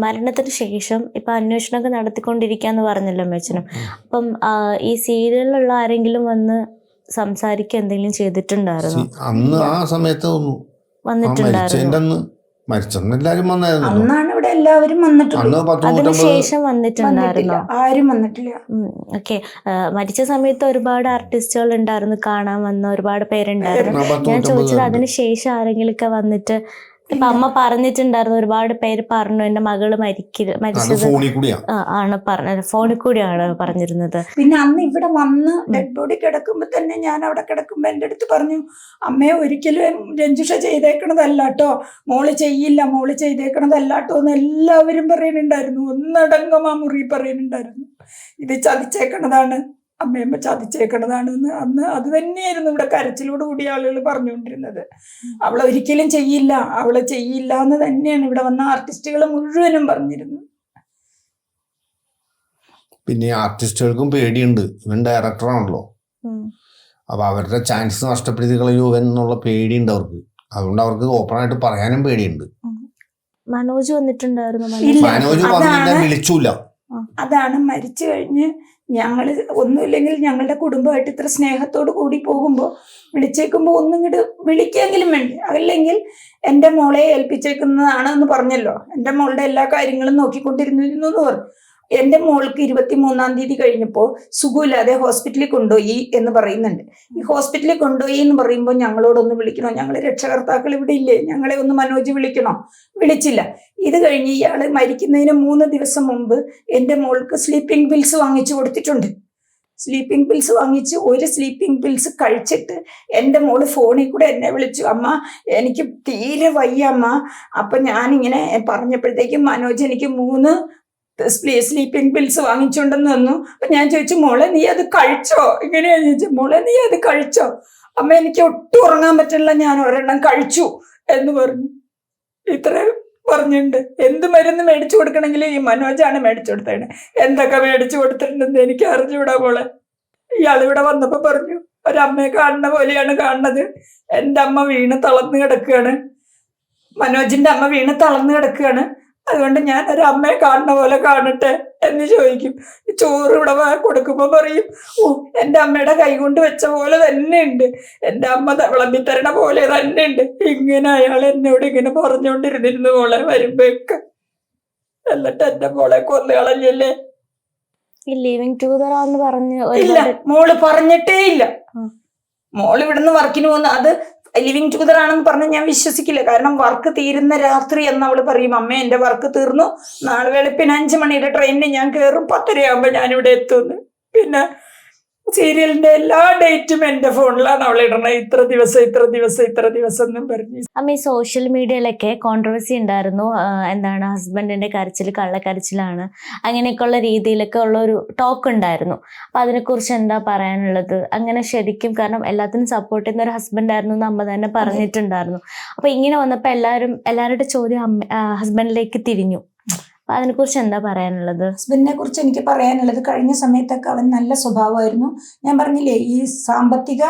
മരണത്തിന് ശേഷം ഇപ്പം അന്വേഷണമൊക്കെ നടത്തിക്കൊണ്ടിരിക്കുകയെന്ന് പറഞ്ഞല്ലോ അമ്മച്ചനും. അപ്പം ഈ സീരിയലിലുള്ള ആരെങ്കിലും വന്ന് സംസാരിക്കുക എന്തെങ്കിലും ചെയ്തിട്ടുണ്ടായിരുന്നോ? അന്ന് ആ സമയത്ത് വന്നിട്ടുണ്ടായിരുന്നു. മരിച്ചെന്ന് എല്ലാവരും വന്നായിരുന്നു. അന്നാണ് ഇവിടെ എല്ലാവരും വന്നിട്ടുള്ളത്. അതിനുശേഷം വന്നിട്ടുണ്ടായിരുന്നോ? ആരും വന്നിട്ടില്ല. ഓക്കെ. മരിച്ച സമയത്ത് ഒരുപാട് ആർട്ടിസ്റ്റുകൾ ഉണ്ടായിരുന്നു, കാണാൻ വന്ന ഒരുപാട് പേരുണ്ടായിരുന്നു. ഞാൻ ചോദിച്ചത് അതിനുശേഷം ആരെങ്കിലും ഒക്കെ വന്നിട്ട്, ഇപ്പൊ അമ്മ പറഞ്ഞിട്ടുണ്ടായിരുന്നു, ഒരുപാട് പേര് പറഞ്ഞു എന്റെ മകള് മരിച്ചത് ആണ് പറഞ്ഞത്, ഫോണിൽ കൂടിയാണ് പറഞ്ഞിരുന്നത്. പിന്നെ അന്ന് ഇവിടെ വന്ന് ഡെഡ് ബോഡി കിടക്കുമ്പോ തന്നെ ഞാൻ അവിടെ കിടക്കുമ്പോ എൻ്റെ അടുത്ത് പറഞ്ഞു, അമ്മയെ ഒരിക്കലും രഞ്ജുഷ ചെയ്തേക്കണതല്ല കേട്ടോ, മോള് ചെയ്തേക്കണതല്ല കേട്ടോ എന്ന് എല്ലാവരും പറയുന്നുണ്ടായിരുന്നു. ഒന്നടങ്കം ആ മുറി പറയുന്നുണ്ടായിരുന്നു, ഇത് ചതിച്ചേക്കണതാണ്, അമ്മയമ്മ ചതിച്ചേക്കണതാണെന്ന്. അന്ന് അത് തന്നെയായിരുന്നു ഇവിടെ കരച്ചിലോട് കൂടി ആളുകൾ പറഞ്ഞുകൊണ്ടിരുന്നത്. അവളെ ഒരിക്കലും ചെയ്യില്ല എന്ന് തന്നെയാണ് ഇവിടെ വന്ന ആർട്ടിസ്റ്റുകൾ മുഴുവനും പറഞ്ഞിരുന്നത്. പിന്നെ ആർട്ടിസ്റ്റുകൾക്കും പേടിയുണ്ട്, ഇവൻ ഡയറക്ടറാണല്ലോ. അപ്പൊ അവരുടെ ചാൻസ് നഷ്ടപ്പെടുത്തി കളയോ എന്നുള്ള പേടിയുണ്ട് അവർക്ക്. അതുകൊണ്ട് അവർക്ക് ഓപ്പണായിട്ട് പറയാനും പേടിയുണ്ട്. മനോജ് വന്നിട്ടുണ്ടായിരുന്നു. മനോജ് വന്നിട്ട് വിളിച്ചില്ല. അതാണ് മരിച്ചു കഴിഞ്ഞ് ഞങ്ങൾ ഒന്നുമില്ലെങ്കിൽ ഞങ്ങളുടെ കുടുംബമായിട്ട് ഇത്ര സ്നേഹത്തോട് കൂടി പോകുമ്പോൾ വിളിച്ചേക്കുമ്പോൾ ഒന്നിങ്ങോട്ട് വിളിക്കെങ്കിലും വേണ്ടി, അല്ലെങ്കിൽ എൻ്റെ മോളെ ഏൽപ്പിച്ചേക്കുന്നതാണ് എന്ന് പറഞ്ഞല്ലോ. എൻ്റെ മോളുടെ എല്ലാ കാര്യങ്ങളും നോക്കിക്കൊണ്ടിരുന്നു എന്ന് പറഞ്ഞു. എൻ്റെ മോൾക്ക് 23-ാം തീയതി കഴിഞ്ഞപ്പോൾ സുഖമില്ലാതെ ഹോസ്പിറ്റലിൽ കൊണ്ടുപോയി എന്ന് പറയുന്നുണ്ട്. ഈ ഹോസ്പിറ്റലിൽ കൊണ്ടുപോയി എന്ന് പറയുമ്പോൾ ഞങ്ങളോടൊന്ന് വിളിക്കണോ, ഞങ്ങൾ രക്ഷകർത്താക്കൾ ഇവിടെ ഇല്ലേ, ഞങ്ങളെ ഒന്ന് മനോജ് വിളിക്കണോ? വിളിച്ചില്ല. ഇത് കഴിഞ്ഞ് ഇയാൾ മരിക്കുന്നതിന് 3 ദിവസം മുമ്പ് എൻ്റെ മോൾക്ക് സ്ലീപ്പിംഗ് പിൽസ് വാങ്ങിച്ചു കൊടുത്തിട്ടുണ്ട്. സ്ലീപ്പിംഗ് പിൽസ് വാങ്ങിച്ച് ഒരു സ്ലീപ്പിംഗ് പിൽസ് കഴിച്ചിട്ട് എൻ്റെ മോള് ഫോണിൽ കൂടെ എന്നെ വിളിച്ചു, അമ്മ എനിക്ക് തീരെ വയ്യ അമ്മ. അപ്പം ഞാനിങ്ങനെ പറഞ്ഞപ്പോഴത്തേക്കും മനോജ് എനിക്ക് 3 സ്ലീപ്പിംഗ് പിൽസ് വാങ്ങിച്ചുകൊണ്ടെന്ന് തന്നു. അപ്പം ഞാൻ ചോദിച്ചു, മോളെ നീ അത് കഴിച്ചോ? ഇങ്ങനെയാ ചോദിച്ചു. മോളെ നീ അത് കഴിച്ചോ? അമ്മ എനിക്ക് ഒട്ടും ഉറങ്ങാൻ പറ്റില്ല, ഞാൻ ഒരെണ്ണം കഴിച്ചു എന്ന് പറഞ്ഞു. ഇത്രയും പറഞ്ഞിട്ടുണ്ട്. എന്ത് മരുന്ന് മേടിച്ചു കൊടുക്കണമെങ്കിൽ ഈ മനോജാണ് മേടിച്ചു കൊടുത്തത്. എന്തൊക്കെ മേടിച്ചു കൊടുത്തിട്ടുണ്ടെന്ന് എനിക്ക് അറിഞ്ഞൂടാ മോളെ. ഇയാളിവിടെ വന്നപ്പോൾ പറഞ്ഞു, ഒരമ്മയെ കാണുന്ന പോലെയാണ് കാണുന്നത്. എൻ്റെ അമ്മ വീണ് തളർന്ന് കിടക്കുകയാണ്, മനോജിൻ്റെ അമ്മ വീണ് തളർന്ന് കിടക്കുകയാണ്, അതുകൊണ്ട് ഞാൻ ഒരമ്മയെ കാണുന്ന പോലെ കാണട്ടെ എന്ന് ചോദിക്കും. ചോറ് ഇവിടെ കൊടുക്കുമ്പോൾ പറയും, ഓ എൻ്റെ അമ്മയുടെ കൈ കൊണ്ട് വെച്ച പോലെ തന്നെ ഉണ്ട്, എൻ്റെ അമ്മ വിളമ്പിത്തരണ പോലെ തന്നെ ഉണ്ട്. ഇങ്ങനെ അയാൾ എന്നോട് ഇങ്ങനെ പറഞ്ഞുകൊണ്ടിരുന്നിരുന്നു മോളെ വരുമ്പോഴൊക്കെ. എന്നിട്ട് എൻ്റെ മോളെ കൊന്നു കളഞ്ഞല്ലേ. ലിവിങ് ടുഗദറാന്ന് പറഞ്ഞു ഇല്ല, മോള് പറഞ്ഞിട്ടേ ഇല്ല. മോള് ഇവിടുന്ന് വർക്കിന് പോകുന്ന അത് ലിവിങ് ടുഗദർ ആണെന്ന് പറഞ്ഞാൽ ഞാൻ വിശ്വസിക്കില്ല. കാരണം വർക്ക് തീരുന്ന രാത്രി എന്ന് അവള് പറയും, അമ്മ എൻ്റെ വർക്ക് തീർന്നു, നാളെ വെളുപ്പിന് 5 മണിയുടെ ട്രെയിനിന് ഞാൻ കയറും, 10:30 ആകുമ്പോൾ ഞാനിവിടെ എത്തുമെന്ന്. പിന്നെ സീരിയലിന്റെ എല്ലാ ഡേറ്റും എന്റെ ഫോണിലാണ് അവൾ ഇടണത്. ഇത്ര ദിവസം ഇത്ര ദിവസം ഇത്ര ദിവസം എന്നും പറഞ്ഞ്. അമ്മ ഈ സോഷ്യൽ മീഡിയയിലൊക്കെ കോൺട്രവേഴ്സി ഉണ്ടായിരുന്നു. എന്താണ് ഹസ്ബൻഡിന്റെ കരച്ചിൽ കള്ളക്കരച്ചിലാണ്, അങ്ങനെയൊക്കെയുള്ള രീതിയിലൊക്കെ ഉള്ള ഒരു ടോക്ക് ഉണ്ടായിരുന്നു. അപ്പൊ അതിനെക്കുറിച്ച് എന്താ പറയാനുള്ളത്? അങ്ങനെ ശരിക്കും, കാരണം എല്ലാത്തിനും സപ്പോർട്ട് ചെയ്യുന്ന ഒരു ഹസ്ബൻഡ് ആയിരുന്നു എന്ന് അമ്മ തന്നെ പറഞ്ഞിട്ടുണ്ടായിരുന്നു. അപ്പൊ ഇങ്ങനെ വന്നപ്പോ എല്ലാവരുടെ ചോദ്യം ഹസ്ബൻഡിലേക്ക് തിരിഞ്ഞു. അപ്പൊ അതിനെക്കുറിച്ച് എന്താ പറയാനുള്ളത്? ഹസ്ബൻഡിനെ കുറിച്ച് എനിക്ക് പറയാനുള്ളത്, കഴിഞ്ഞ സമയത്തൊക്കെ അവൻ നല്ല സ്വഭാവമായിരുന്നു. ഞാൻ പറഞ്ഞില്ലേ, ഈ സാമ്പത്തിക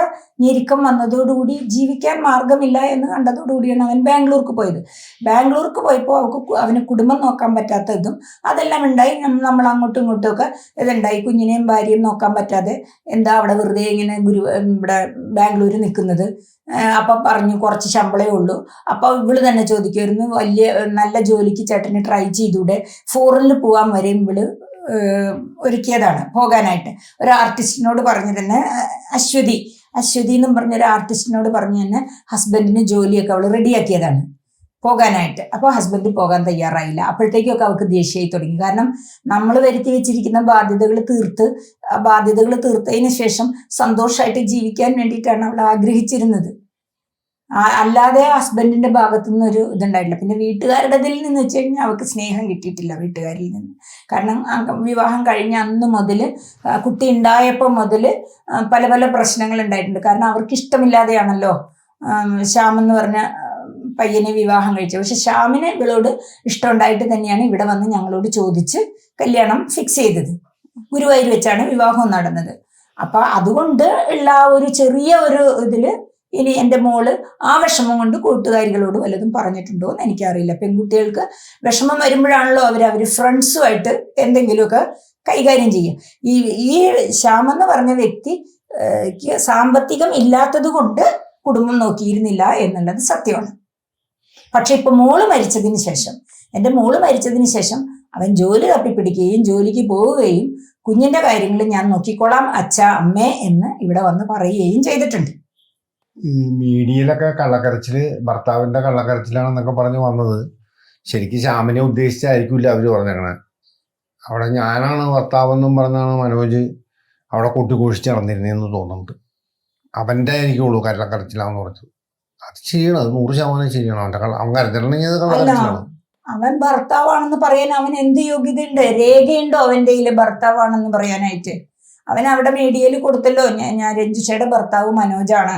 ഞെരുക്കം വന്നതോടുകൂടി ജീവിക്കാൻ മാർഗമില്ല എന്ന് കണ്ടതോടുകൂടിയാണ് അവൻ ബാംഗ്ലൂർക്ക് പോയത്. ബാംഗ്ലൂർക്ക് പോയപ്പോൾ അവന് കുടുംബം നോക്കാൻ പറ്റാത്തതും അതെല്ലാം ഉണ്ടായി. നമ്മൾ അങ്ങോട്ടും ഇങ്ങോട്ടും ഒക്കെ ഇതുണ്ടായി. കുഞ്ഞിനെയും ഭാര്യയും നോക്കാൻ പറ്റാതെ എന്താ അവിടെ വെറുതെ ഇങ്ങനെ ഇവിടെ ബാംഗ്ലൂർ നിൽക്കുന്നത്. അപ്പം പറഞ്ഞു കുറച്ച് ശമ്പളമേ ഉള്ളൂ. അപ്പോൾ ഇവള് തന്നെ ചോദിക്കുമായിരുന്നു, വലിയ നല്ല ജോലിക്ക് ചേട്ടന് ട്രൈ ചെയ്തൂടെ, ഫോറിനിൽ പോകാൻ വരെ ഇവള് ഒരുക്കിയതാണ് പോകാനായിട്ട്. ഒരു ആർട്ടിസ്റ്റിനോട് പറഞ്ഞു തന്നെ, അശ്വതി എന്നും പറഞ്ഞൊരു ആർട്ടിസ്റ്റിനോട് പറഞ്ഞു തന്നെ ഹസ്ബൻഡിന് ജോലിയൊക്കെ അവൾ റെഡിയാക്കിയതാണ് പോകാനായിട്ട്. അപ്പോൾ ഹസ്ബൻഡ് പോകാൻ തയ്യാറായില്ല. അപ്പോഴത്തേക്കൊക്കെ അവൾക്ക് ദേഷ്യമായി തുടങ്ങി. കാരണം നമ്മൾ വരുത്തി വെച്ചിരിക്കുന്ന ബാധ്യതകൾ തീർത്തതിന് ശേഷം സന്തോഷമായിട്ട് ജീവിക്കാൻ വേണ്ടിയിട്ടാണ് അവൾ ആഗ്രഹിച്ചിരുന്നത്. അല്ലാതെ ഹസ്ബൻഡിന്റെ ഭാഗത്തു നിന്നൊരു ഇതുണ്ടായിട്ടില്ല. പിന്നെ വീട്ടുകാരുടേതിൽ നിന്ന് വെച്ച് കഴിഞ്ഞാൽ അവൾക്ക് സ്നേഹം കിട്ടിയിട്ടില്ല വീട്ടുകാരിൽ നിന്ന്. കാരണം വിവാഹം കഴിഞ്ഞ അന്ന് മുതൽ, കുട്ടി ഉണ്ടായപ്പോൾ മുതൽ പല പല പ്രശ്നങ്ങൾ ഉണ്ടായിട്ടുണ്ട്. കാരണം അവർക്ക് ഇഷ്ടമില്ലാതെയാണല്ലോ ശ്യാം എന്ന് പറഞ്ഞ പയ്യനെ വിവാഹം കഴിച്ചത്. പക്ഷെ ശ്യാമിന് ഇവളോട് ഇഷ്ടമുണ്ടായിട്ട് തന്നെയാണ് ഇവിടെ വന്ന് ഞങ്ങളോട് ചോദിച്ച് കല്യാണം ഫിക്സ് ചെയ്തത്. ഗുരുവായൂർ വെച്ചാണ് വിവാഹം നടന്നത്. അപ്പൊ അതുകൊണ്ട് ഉള്ള ഒരു ചെറിയ ഒരു ഇതില് ഇനി എൻ്റെ മോള് ആ വിഷമം കൊണ്ട് കൂട്ടുകാരികളോട് വല്ലതും പറഞ്ഞിട്ടുണ്ടോ എന്ന് എനിക്കറിയില്ല. പെൺകുട്ടികൾക്ക് വിഷമം വരുമ്പോഴാണല്ലോ അവർ ഫ്രണ്ട്സുമായിട്ട് എന്തെങ്കിലുമൊക്കെ കൈകാര്യം ചെയ്യുക. ഈ ശ്യാമെന്ന് പറഞ്ഞ വ്യക്തിക്ക് സാമ്പത്തികം ഇല്ലാത്തത് കൊണ്ട് കുടുംബം നോക്കിയിരുന്നില്ല എന്നുള്ളത് സത്യമാണ്. പക്ഷെ ഇപ്പൊ എൻ്റെ മോള് മരിച്ചതിന് ശേഷം അവൻ ജോലി തപ്പിപ്പിടിക്കുകയും ജോലിക്ക് പോവുകയും കുഞ്ഞിന്റെ കാര്യങ്ങൾ ഞാൻ നോക്കിക്കോളാം അച്ഛ അമ്മേ എന്ന് ഇവിടെ വന്ന് പറയുകയും ചെയ്തിട്ടുണ്ട്. ഈ മീഡിയയിലൊക്കെ കള്ളക്കരച്ചില്, ഭർത്താവിന്റെ കള്ളക്കരച്ചിലാണെന്നൊക്കെ പറഞ്ഞ് വന്നത് ശരിക്കും ശ്യാമിനെ ഉദ്ദേശിച്ചായിരിക്കില്ല അവര് പറഞ്ഞേക്കണേ. അവിടെ ഞാനാണ് ഭർത്താവെന്നും പറഞ്ഞാണ് മനോജ് അവിടെ കൂട്ടിഘോഷിച്ച് നടന്നിരുന്നതെന്ന് തോന്നുന്നുണ്ട്. അവന്റെ ആയിരിക്കുള്ളൂ കള്ളക്കരച്ചിലാന്ന് പറഞ്ഞത്. അത് ശരിയാണ്, അത് 100% ശരിയാണ്. അവൻ കരച്ചിട്ടുണ്ടെങ്കിൽ അത് കള്ളക്കരച്ചിലാണ്. അവൻ ഭർത്താവാണെന്ന് പറയാൻ അവൻ എന്ത് യോഗ്യതയുണ്ട്? രേഖയുണ്ടോ അവൻ്റെ കയ്യില് ഭർത്താവാണെന്ന് പറയാനായിട്ട്? അവൻ അവിടെ മീഡിയയിൽ കൊടുത്തല്ലോ, ഞാൻ രഞ്ജുഷയുടെ ഭർത്താവ് മനോജാണ്.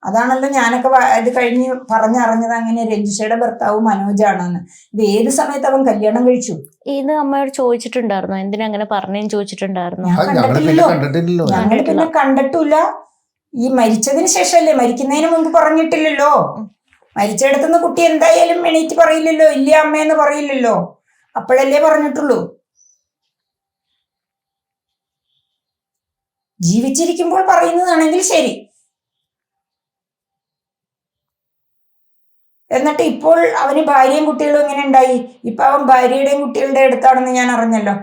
അതാണല്ലോ ഞാനൊക്കെ ഇത് കഴിഞ്ഞ് പറഞ്ഞറിഞ്ഞത്, അങ്ങനെ രഞ്ജുഷയുടെ ഭർത്താവ് മനോജാണെന്ന്. ഇത് ഏത് സമയത്ത് അവൻ കല്യാണം കഴിച്ചു? ഇത് അമ്മയോട് ചോദിച്ചിട്ടുണ്ടായിരുന്നോ? എന്തിനാ അങ്ങനെ പറഞ്ഞേന്ന് ചോദിച്ചിട്ടുണ്ടായിരുന്നു? ഞങ്ങൾ പിന്നെ കണ്ടിട്ടില്ല. ഈ മരിച്ചതിന് ശേഷമല്ലേ, മരിക്കുന്നതിന് മുമ്പ് പറഞ്ഞിട്ടില്ലല്ലോ. മരിച്ചെടുത്തുന്ന കുട്ടി എന്തായാലും എണീറ്റ് പറയില്ലല്ലോ, ഇല്ല അമ്മയെന്ന് പറയില്ലല്ലോ. അപ്പോഴല്ലേ പറഞ്ഞിട്ടുള്ളൂ. ജീവിച്ചിരിക്കുമ്പോൾ പറയുന്നതാണെങ്കിൽ ശരി. എന്നിട്ട് ഇപ്പോൾ അവന് ഭാര്യയും കുട്ടികളും ഇങ്ങനെ ഉണ്ടായി. ഇപ്പൊ അവൻ ഭാര്യയുടെയും കുട്ടികളുടെ അടുത്താണെന്ന് ഞാൻ അറിഞ്ഞല്ലോ.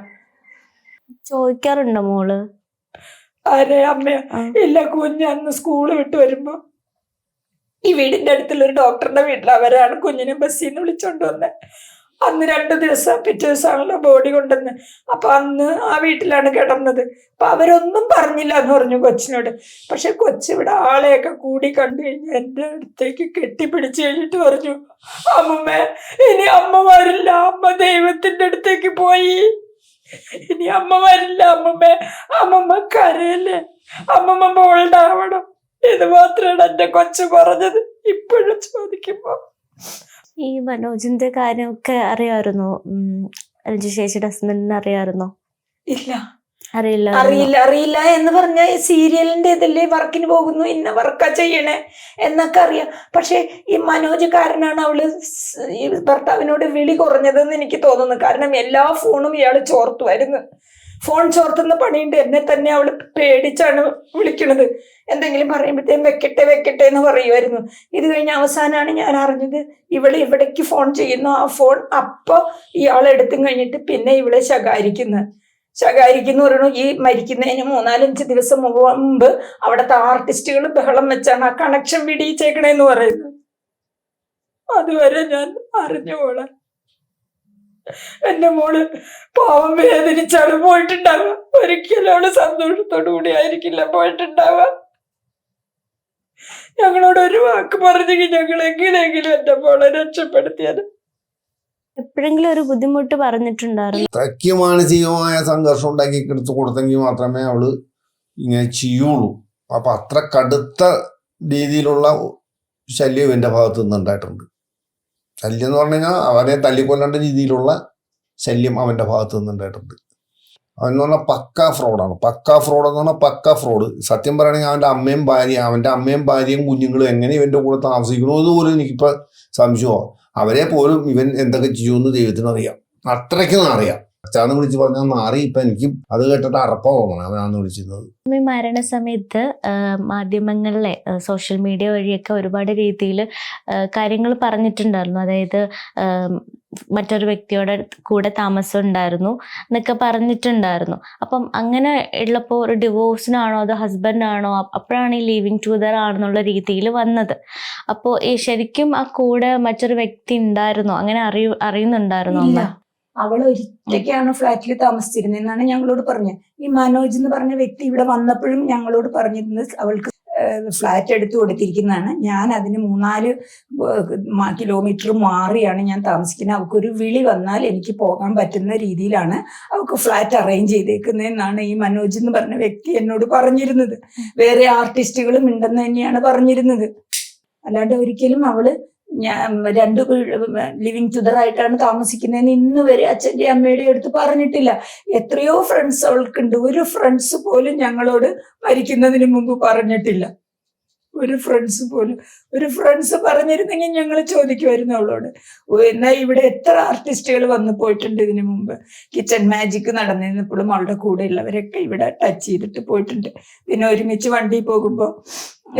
ചോദിക്കാറുണ്ടോ മോള്? ആരെ? അമ്മ? ഇല്ല. കുഞ്ഞന്ന് സ്കൂള് വിട്ട് വരുമ്പോ ഈ വീടിന്റെ അടുത്തുള്ള ഒരു ഡോക്ടറുടെ വീട്ടിൽ അവരാണ് കുഞ്ഞിനെ ബസ്സിൽ നിന്ന് വിളിച്ചോണ്ട് വന്നത്. അന്ന് 2 ദിവസം, പിറ്റേ ദിവസമാണല്ലോ ബോഡി കൊണ്ടുവന്ന്. അപ്പൊ അന്ന് ആ വീട്ടിലാണ് കിടന്നത്. അപ്പൊ അവരൊന്നും പറഞ്ഞില്ല എന്ന് പറഞ്ഞു കൊച്ചിനോട്. പക്ഷെ കൊച്ചിവിടെ ആളെയൊക്കെ കൂടി കണ്ടു കഴിഞ്ഞ് എൻ്റെ അടുത്തേക്ക് കെട്ടിപ്പിടിച്ചു കഴിഞ്ഞിട്ട് പറഞ്ഞു, അമ്മമ്മേ ഇനി അമ്മ വരില്ല, അമ്മ ദൈവത്തിന്റെ അടുത്തേക്ക് പോയി, ഇനി അമ്മ വരില്ല അമ്മമ്മേ, അമ്മമ്മ കരയല്ലേ, അമ്മമ്മ ബോൾഡാവണം. ഇത് മാത്രമാണ് എന്റെ കൊച്ചു പറഞ്ഞത്. ഇപ്പോഴും ചോദിക്കുമ്പോ ഈ മനോജിന്റെ കാര്യമൊക്കെ അറിയാമായിരുന്നോ? രഞ്ജു ചേച്ചിയുടെ ഹസ്ബൻഡിന് അറിയാമായിരുന്നോ? ഇല്ല, അറിയില്ല എന്ന് പറഞ്ഞ സീരിയലിന്റെ ഇതില്ലേ വർക്കിന് പോകുന്നു, ഇന്ന വർക്കാ ചെയ്യണേ എന്നൊക്കെ അറിയാം. പക്ഷെ ഈ മനോജ് കാരനാണ് അവള് ഈ ഭർത്താവിനോട് വിളി കുറഞ്ഞതെന്ന് എനിക്ക് തോന്നുന്നു. കാരണം എല്ലാ ഫോണും ഇയാള് ചോർത്തുമായിരുന്നു. ഫോൺ ചോർത്തുന്ന പണിയുണ്ട്. എന്നെ തന്നെ അവള് പേടിച്ചാണ് വിളിക്കണത്. എന്തെങ്കിലും പറയുമ്പോഴത്തേക്കും വെക്കട്ടെ എന്ന് പറയുമായിരുന്നു. ഇത് കഴിഞ്ഞ അവസാനമാണ് ഞാൻ അറിഞ്ഞത് ഇവള് ഇവിടേക്ക് ഫോൺ ചെയ്യുന്നു. ആ ഫോൺ അപ്പൊ ഇയാളെടുത്തും കഴിഞ്ഞിട്ട് പിന്നെ ഇവളെ ശകാരിക്കുന്നു പറയണു. ഈ മരിക്കുന്നതിന് 3-5 ദിവസം മുമ്പ് അവിടുത്തെ ആർട്ടിസ്റ്റുകൾ ബഹളം വെച്ചാണ് ആ കണക്ഷൻ വിടിയിച്ചേക്കണേന്ന് പറയുന്നത്. അതുവരെ ഞാൻ അറിഞ്ഞ പോലെ. എന്റെ മോള് പാവം വേദനിച്ചാണ് പോയിട്ടുണ്ടാവുക. ഒരിക്കലും അവള് സന്തോഷത്തോടു കൂടി ആയിരിക്കില്ല പോയിട്ടുണ്ടാവുക. ഞങ്ങളോട് ഒരു വാക്ക് പറഞ്ഞെങ്കിൽ ഞങ്ങൾ എങ്ങനെയെങ്കിലും എന്റെ മോളെ രക്ഷപ്പെടുത്തിയത്. എപ്പോഴെങ്കിലും ഒരു ബുദ്ധിമുട്ട് പറഞ്ഞിട്ടുണ്ടായിരുന്നു? അത്രയ്ക്ക് മാനസികമായ സംഘർഷം ഉണ്ടാക്കി എടുത്ത് കൊടുത്തെങ്കിൽ മാത്രമേ അവള് ഇങ്ങനെ ചെയ്യുള്ളൂ. അപ്പൊ അത്ര കടുത്ത രീതിയിലുള്ള ശല്യം എൻ്റെ ഭാഗത്ത് നിന്നുണ്ടായിട്ടുണ്ട്. ശല്യം എന്ന് പറഞ്ഞു കഴിഞ്ഞാൽ അവനെ തല്ലിക്കൊല്ലേണ്ട രീതിയിലുള്ള ശല്യം അവൻ്റെ ഭാഗത്ത് നിന്നുണ്ടായിട്ടുണ്ട്. അവൻ പറഞ്ഞാൽ പക്കാ ഫ്രോഡാണ്. പക്കാ ഫ്രോഡ് എന്ന് പറഞ്ഞാൽ പക്കാ ഫ്രോഡ്. സത്യം പറയുകയാണെങ്കിൽ അവൻ്റെ അമ്മയും ഭാര്യയും കുഞ്ഞുങ്ങളും എങ്ങനെ ഇവൻ്റെ കൂടെ താമസിക്കണമെന്ന് പോലും എനിക്കിപ്പോൾ സംശയമാണ്. അവരെ പോലും ഇവൻ എന്തൊക്കെ ചെയ്യുമെന്ന് ദൈവത്തിനറിയാം. അത്രയ്ക്കും അറിയാം. അച്ഛാന്ന് വിളിച്ച് പറഞ്ഞാൽ മാറി. ഇപ്പം എനിക്കും അത് കേട്ടിട്ട് അറപ്പ തോന്നണം അവനാന്ന് വിളിച്ചിരുന്നത്. മരണസമയത്ത് മാധ്യമങ്ങളിലെ സോഷ്യൽ മീഡിയ വഴിയൊക്കെ ഒരുപാട് രീതിയിൽ കാര്യങ്ങൾ പറഞ്ഞിട്ടുണ്ടായിരുന്നു. അതായത് മറ്റൊരു വ്യക്തിയോടെ കൂടെ താമസം ഉണ്ടായിരുന്നു എന്നൊക്കെ പറഞ്ഞിട്ടുണ്ടായിരുന്നു. അപ്പം അങ്ങനെ ഉള്ളപ്പോൾ ഒരു ഡിവോഴ്സിനാണോ അതോ ഹസ്ബൻഡാണോ അപ്പോഴാണ് ഈ ലീവിങ് ടുഗദർ ആണെന്നുള്ള രീതിയിൽ വന്നത്. അപ്പോൾ ഈ ശരിക്കും ആ കൂടെ മറ്റൊരു വ്യക്തി ഉണ്ടായിരുന്നോ? അങ്ങനെ അറിയുന്നുണ്ടായിരുന്നോ? ഇല്ല, അവൾ ഒറ്റയ്ക്കാണ് ഫ്ലാറ്റിൽ താമസിച്ചിരുന്നതെന്നാണ് ഞങ്ങളോട് പറഞ്ഞത്. ഈ മനോജ് എന്ന് പറഞ്ഞ വ്യക്തി ഇവിടെ വന്നപ്പോഴും ഞങ്ങളോട് പറഞ്ഞിരുന്നത് അവൾക്ക് ഫ്ലാറ്റ് എടുത്തു കൊടുത്തിരിക്കുന്നതാണ്. ഞാൻ അതിന് 3-4 കിലോമീറ്റർ മാറിയാണ് ഞാൻ താമസിക്കുന്നത്. അവൾക്കൊരു വിളി വന്നാൽ എനിക്ക് പോകാൻ പറ്റുന്ന രീതിയിലാണ് അവൾക്ക് ഫ്ലാറ്റ് അറേഞ്ച് ചെയ്തേക്കുന്നതെന്നാണ് ഈ മനോജ് എന്ന് പറഞ്ഞ വ്യക്തി എന്നോട് പറഞ്ഞിരുന്നത്. വേറെ ആർട്ടിസ്റ്റുകളും ഉണ്ടെന്ന് തന്നെയാണ് പറഞ്ഞിരുന്നത്. അല്ലാണ്ട് ഒരിക്കലും അവള് ഞാൻ 2 ലിവിങ് ടുഗദർ ആയിട്ടാണ് താമസിക്കുന്നതെന്ന് ഇന്ന് വരെ അച്ഛൻ്റെ അമ്മയുടെ അടുത്ത് പറഞ്ഞിട്ടില്ല. എത്രയോ ഫ്രണ്ട്സ് അവൾക്കുണ്ട്. ഒരു ഫ്രണ്ട്സ് പോലും ഞങ്ങളോട് മരിക്കുന്നതിന് മുമ്പ് പറഞ്ഞിട്ടില്ല. ഒരു ഫ്രണ്ട്സ് പറഞ്ഞിരുന്നെങ്കിൽ ഞങ്ങൾ ചോദിക്കുമായിരുന്നു അവളോട്. എന്നാ ഇവിടെ എത്ര ആർട്ടിസ്റ്റുകൾ വന്നു പോയിട്ടുണ്ട് ഇതിനു മുമ്പ്. കിച്ചൺ മാജിക് നടന്നിരുന്നപ്പോഴും അവളുടെ കൂടെ ഉള്ളവരൊക്കെ ഇവിടെ ടച്ച് ചെയ്തിട്ട് പോയിട്ടുണ്ട്. പിന്നെ ഒരുമിച്ച് വണ്ടി പോകുമ്പോൾ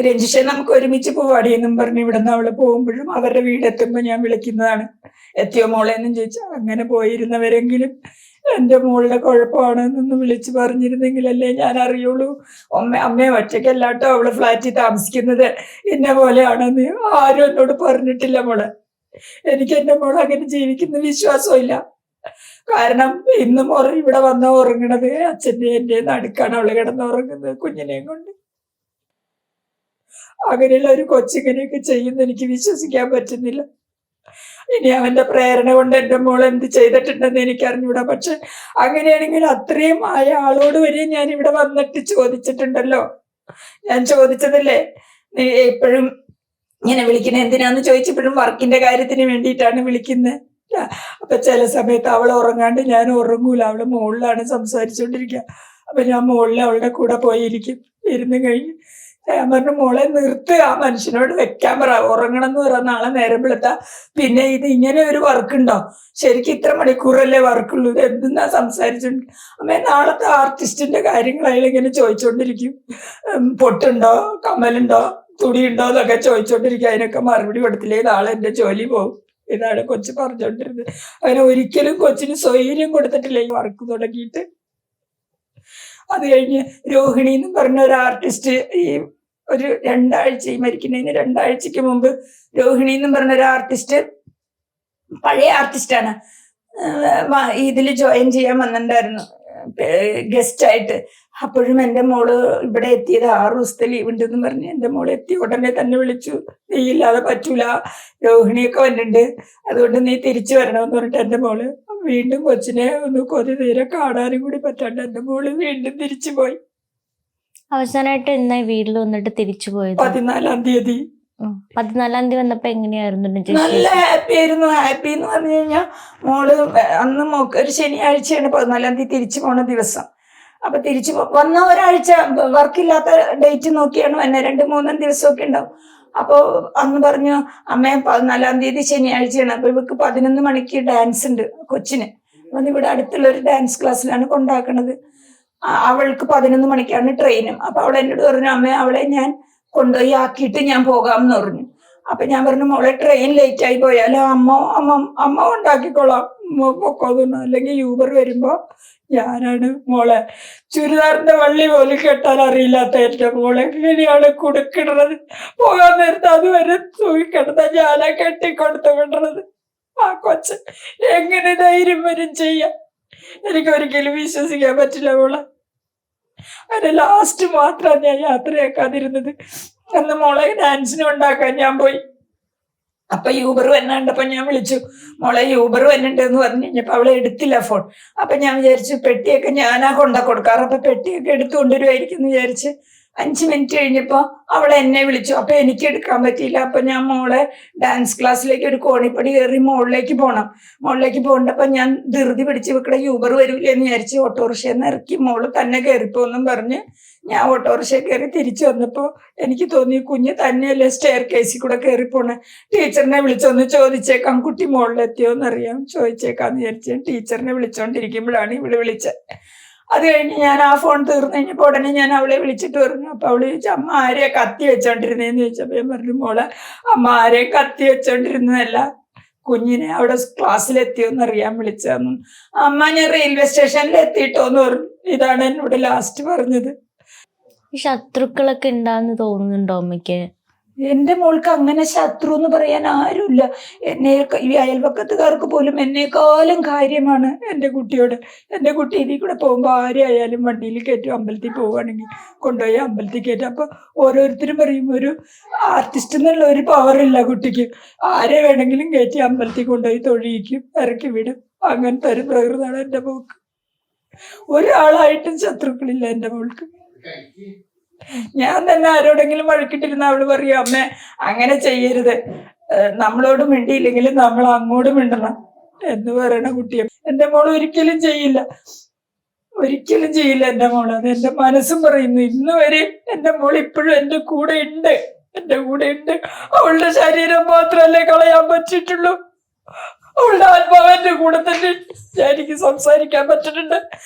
രഞ്ജിഷ നമുക്ക് ഒരുമിച്ച് പോവാടിയെന്നും പറഞ്ഞ് ഇവിടെ നിന്ന് അവള് പോകുമ്പോഴും അവരുടെ വീടെത്തുമ്പോൾ ഞാൻ വിളിക്കുന്നതാണ്, എത്തിയോ മോളെ എന്നും ചോദിച്ചാൽ. അങ്ങനെ പോയിരുന്നവരെങ്കിലും എൻ്റെ മോളുടെ കുഴപ്പമാണെന്നൊന്ന് വിളിച്ച് പറഞ്ഞിരുന്നെങ്കിലല്ലേ ഞാൻ അറിയുള്ളൂ. അമ്മയെ ഒറ്റയ്ക്കല്ലാട്ടോ അവള് ഫ്ലാറ്റിൽ താമസിക്കുന്നത്, എന്നെ പോലെയാണെന്ന് ആരും എന്നോട് പറഞ്ഞിട്ടില്ല മോളെ. എനിക്ക് എൻ്റെ മോൾ അങ്ങനെ ജീവിക്കുന്ന വിശ്വാസമില്ല. കാരണം ഇന്നും ഇവിടെ വന്ന് ഉറങ്ങണത് അച്ഛൻ്റെ എൻ്റെ നടുക്കാണ് അവള് കിടന്ന് ഉറങ്ങുന്നത് കുഞ്ഞിനെയും കൊണ്ട്. അങ്ങനെയുള്ള ഒരു കൊച്ചിങ്ങനെയൊക്കെ ചെയ്യുന്ന എനിക്ക് വിശ്വസിക്കാൻ പറ്റുന്നില്ല. ഇനി അവന്റെ പ്രേരണ കൊണ്ട് എൻ്റെ മോൾ എന്ത് ചെയ്തിട്ടുണ്ടെന്ന് എനിക്ക് അറിഞ്ഞൂടാ. പക്ഷെ അങ്ങനെയാണെങ്കിൽ അത്രയും ആയ ആളോട് വരെ ഞാൻ ഇവിടെ വന്നിട്ട് ചോദിച്ചിട്ടുണ്ടല്ലോ. ഞാൻ ചോദിച്ചതല്ലേ നീ എപ്പോഴും ഇങ്ങനെ വിളിക്കുന്നത് എന്തിനാന്ന് ചോദിച്ചപ്പോഴും വർക്കിന്റെ കാര്യത്തിന് വേണ്ടിയിട്ടാണ് വിളിക്കുന്നത്. അപ്പൊ ചില സമയത്ത് അവൾ ഉറങ്ങാണ്ട് ഞാൻ ഉറങ്ങൂല. അവള് മുകളിലാണ് സംസാരിച്ചോണ്ടിരിക്കുക. അപ്പൊ ഞാൻ മുകളിൽ അവളുടെ കൂടെ പോയിരിക്കും. ഇരുന്ന് കഴിഞ്ഞ് ഞാൻ പറഞ്ഞു, മോളെ നിർത്ത്, ആ മനുഷ്യനോട് വെക്കാൻ പറ, ഉറങ്ങണം എന്ന് പറ, നാളെ നേരം വെളുത്താ പിന്നെ ഇത് ഇങ്ങനെ ഒരു വർക്കുണ്ടോ, ശരിക്കും ഇത്ര മണിക്കൂറല്ലേ വർക്കുള്ളൂ, ഇത് എന്തെന്നാ സംസാരിച്ചോണ്ട്. അമ്മേ നാളത്തെ ആർട്ടിസ്റ്റിന്റെ കാര്യങ്ങൾ അയാൾ ഇങ്ങനെ ചോദിച്ചോണ്ടിരിക്കും. പൊട്ടുണ്ടോ, കമ്മലുണ്ടോ, തുണിയുണ്ടോ എന്നൊക്കെ ചോദിച്ചോണ്ടിരിക്കും. അതിനൊക്കെ മറുപടി കൊടുത്തില്ലേ നാളെ എന്റെ ജോലി പോകും. ഇതാണ് കൊച്ചു പറഞ്ഞോണ്ടിരുന്നത്. അങ്ങനെ ഒരിക്കലും കൊച്ചിന് സ്വൈര്യം കൊടുത്തിട്ടില്ല ഈ വർക്ക് തുടങ്ങിയിട്ട്. അത് കഴിഞ്ഞ് രോഹിണി എന്ന് പറഞ്ഞ ഒരു ആർട്ടിസ്റ്റ് ഈ ഒരു 2 ആഴ്ച, ഈ മരിക്കുന്നതിന് 2 ആഴ്ചക്ക് മുമ്പ് രോഹിണി എന്ന് പറഞ്ഞ ഒരു ആർട്ടിസ്റ്റ്, പഴയ ആർട്ടിസ്റ്റാണ്, ഇതിൽ ജോയിൻ ചെയ്യാൻ വന്നിട്ടുണ്ടായിരുന്നു ഗസ്റ്റായിട്ട്. അപ്പോഴും എൻ്റെ മോള് ഇവിടെ എത്തിയത് 6 ദിവസത്തെ ലീവ് ഉണ്ടെന്ന് പറഞ്ഞ് എൻ്റെ മോള് എത്തി ഉടനെ തന്നെ വിളിച്ചു, നീ ഇല്ലാതെ പറ്റൂല, രോഹിണിയൊക്കെ വന്നിട്ടുണ്ട്, അതുകൊണ്ട് നീ തിരിച്ചു വരണമെന്ന് പറഞ്ഞിട്ട് എൻ്റെ മോള് വീണ്ടും കൊച്ചിനെ ഒന്ന് കൊതി തീരെ കാണാനും കൂടി പറ്റാണ്ട് എൻ്റെ മോള് വീണ്ടും തിരിച്ചു പോയി. അവസാനമായിട്ട് എന്നാ വീട്ടിൽ വന്നിട്ട് തിരിച്ചു പോയത്? 14-ാം തീയതി. 14-ാം തീയതി വന്നപ്പോ എങ്ങനെയായിരുന്നു? നല്ല ഹാപ്പി ആയിരുന്നു. ഹാപ്പി എന്ന് പറഞ്ഞു കഴിഞ്ഞാൽ മോള് അന്ന് ഒരു ശനിയാഴ്ചയാണ് 14-ാം തീയതി തിരിച്ചു പോണ ദിവസം. അപ്പൊ തിരിച്ചു വന്ന ഒരാഴ്ച വർക്കില്ലാത്ത ഡേറ്റ് നോക്കിയാണ് വന്നെ, 2-3 ദിവസമൊക്കെ ഉണ്ടാവും. അപ്പൊ അന്ന് പറഞ്ഞു, അമ്മ 14-ാം തീയതി ശനിയാഴ്ചയാണ്, അപ്പൊ ഇവക്ക് 11 മണിക്ക് ഡാൻസ് ഉണ്ട് കൊച്ചിന്. അപ്പൊ ഇവിടെ അടുത്തുള്ള ഒരു ഡാൻസ് ക്ലാസ്സിലാണ് കൊണ്ടാക്കണത്. അവൾക്ക് 11 മണിക്കാണ് ട്രെയിനും. അപ്പൊ അവൾ എന്നോട് പറഞ്ഞു, അമ്മ അവളെ ഞാൻ കൊണ്ടുപോയി ആക്കിയിട്ട് ഞാൻ പോകാമെന്ന് പറഞ്ഞു. അപ്പൊ ഞാൻ പറഞ്ഞു, മോളെ ട്രെയിൻ ലേറ്റ് ആയി പോയാലോ അമ്മ ഉണ്ടാക്കിക്കോളാം, പൊക്കോന്നു, അല്ലെങ്കിൽ യൂബർ വരുമ്പോ ഞാനാണ് മോളെ ചുരിദാറിന്റെ വള്ളി പോലും കെട്ടാൻ അറിയില്ലാത്ത എൻ്റെ മോളെ എങ്ങനെയാണ് കുടുക്കിടുന്നത്. പോകാൻ നേരത്തെ അതുവരെ തൂക്കിക്കിടന്ന ഞാനാ കെട്ടിക്കൊടുത്ത് വിടുന്നത്. ആ കൊച്ച് എങ്ങനെ ധൈര്യം വരും ചെയ്യാം? എനിക്ക് ഒരിക്കലും വിശ്വസിക്കാൻ പറ്റില്ല മോളെ. അതിന് ലാസ്റ്റ് മാത്രമാണ് ഞാൻ യാത്രയാക്കാതിരുന്നത്. അന്ന് മോളെ ഡാൻസിന് ഉണ്ടാക്കാൻ ഞാൻ പോയി. അപ്പൊ യൂബർ വന്നാണ്ടപ്പോ ഞാൻ വിളിച്ചു, മോളെ യൂബർ വന്നിട്ടെന്ന് പറഞ്ഞു കഴിഞ്ഞപ്പോ അവളെ എടുത്തില്ല ഫോൺ. അപ്പൊ ഞാൻ വിചാരിച്ചു പെട്ടിയൊക്കെ ഞാനാ കൊടുക്കാറ്, അപ്പൊ പെട്ടിയൊക്കെ എടുത്തുകൊണ്ടുവരുമായിരിക്കും എന്ന് വിചാരിച്ച് 5 മിനിറ്റ് കഴിഞ്ഞപ്പോ അവളെ എന്നെ വിളിച്ചു. അപ്പൊ എനിക്ക് എടുക്കാൻ പറ്റിയില്ല. അപ്പൊ ഞാൻ മോളെ ഡാൻസ് ക്ലാസ്സിലേക്ക് ഒരു കോണിപ്പടി കയറി മുകളിലേക്ക് പോകണ്ടപ്പോ ഞാൻ ധൃതി പിടിച്ച് വെക്കട യൂബർ വരൂല എന്ന് വിചാരിച്ച് ഓട്ടോറിക്ഷയെന്ന് ഇറക്കി മോള് തന്നെ കയറിപ്പോന്നും പറഞ്ഞ് ഞാൻ ഓട്ടോറിക്ഷ കയറി തിരിച്ചു വന്നപ്പോ എനിക്ക് തോന്നി കുഞ്ഞ് തന്നെയല്ലേ സ്റ്റെയർ കേസിൽ കൂടെ കയറിപ്പോണേ. ടീച്ചറിനെ വിളിച്ചൊന്ന് ചോദിച്ചേക്കാം കുട്ടി മുകളിലെത്തിയോന്നറിയാം, ചോദിച്ചേക്കാന്ന് വിചാരിച്ച് ടീച്ചറിനെ വിളിച്ചോണ്ടിരിക്കുമ്പോഴാണ് ഇവിടെ വിളിച്ചത്. അത് കഴിഞ്ഞ് ഞാൻ ആ ഫോൺ തീർന്നു കഴിഞ്ഞപ്പോ ഉടനെ ഞാൻ അവളെ വിളിച്ചിട്ട് പറഞ്ഞു. അപ്പൊ അവള് ചോദിച്ചു, അമ്മ ആരെയാ കത്തി വെച്ചോണ്ടിരുന്നേന്ന് ചോദിച്ചപ്പോ ഞാൻ പറഞ്ഞു, മോളെ അമ്മ ആരെയും കത്തി വെച്ചോണ്ടിരുന്നതല്ല, കുഞ്ഞിനെ അവിടെ ക്ലാസ്സിലെത്തിയോന്ന് അറിയാൻ വിളിച്ചതെന്നു. അമ്മ ഞാൻ റെയിൽവേ സ്റ്റേഷനിൽ എത്തിയിട്ടോന്ന് പറഞ്ഞു. ഇതാണ് എന്നോട് ലാസ്റ്റ് പറഞ്ഞത്. ഈ ശത്രുക്കളൊക്കെ ഉണ്ടാന്ന് തോന്നുന്നുണ്ടോ അമ്മയ്ക്ക്? എന്റെ മോൾക്ക് അങ്ങനെ ശത്രു എന്ന് പറയാൻ ആരുമില്ല. എന്നെ ഈ അയൽവക്കത്തുകാർക്ക് പോലും എന്നെക്കാളും കാര്യമാണ് എൻ്റെ കുട്ടിയോട്. എൻ്റെ കുട്ടി ഇതിൽ കൂടെ പോകുമ്പോൾ ആരെയായാലും വണ്ടിയിൽ കയറ്റും, അമ്പലത്തിൽ പോവുകയാണെങ്കിൽ കൊണ്ടുപോയി അമ്പലത്തിൽ കയറ്റും. അപ്പൊ ഓരോരുത്തരും പറയും ഒരു ആർട്ടിസ്റ്റ് എന്നുള്ള ഒരു പവറില്ല കുട്ടിക്ക്, ആരെ വേണമെങ്കിലും കയറ്റി അമ്പലത്തിൽ കൊണ്ടുപോയി തൊഴിയിക്കും, ഇറക്കി വിടും. അങ്ങനത്തെ ഒരു പ്രകൃതമാണ് എൻ്റെ മോൾക്ക്. ഒരാളായിട്ടും ശത്രുക്കളില്ല എൻ്റെ മോൾക്ക്. ഞാൻ തന്നെ ആരോടെങ്കിലും വഴക്കിട്ടിരുന്ന അവള് പറയും, അമ്മ അങ്ങനെ ചെയ്യരുത്, നമ്മളോട് മിണ്ടിയില്ലെങ്കിലും നമ്മൾ അങ്ങോട്ട് മിണ്ടണം എന്ന് പറയണ കുട്ടിയെ എന്റെ മോള് ഒരിക്കലും ചെയ്യില്ല, ഒരിക്കലും ചെയ്യില്ല എന്റെ മോള്. അത് എന്റെ മനസ്സും പറയുന്നു. ഇന്ന് വരെ എന്റെ മോൾ ഇപ്പോഴും എന്റെ കൂടെ ഉണ്ട്, എന്റെ കൂടെ ഉണ്ട്. അവളുടെ ശരീരം മാത്രമല്ലേ കളയാൻ പറ്റിയിട്ടുള്ളൂ, അവളുടെ ആത്മാവ് എന്റെ കൂടെ തന്നെ. എനിക്ക് സംസാരിക്കാൻ പറ്റുന്നുണ്ട്,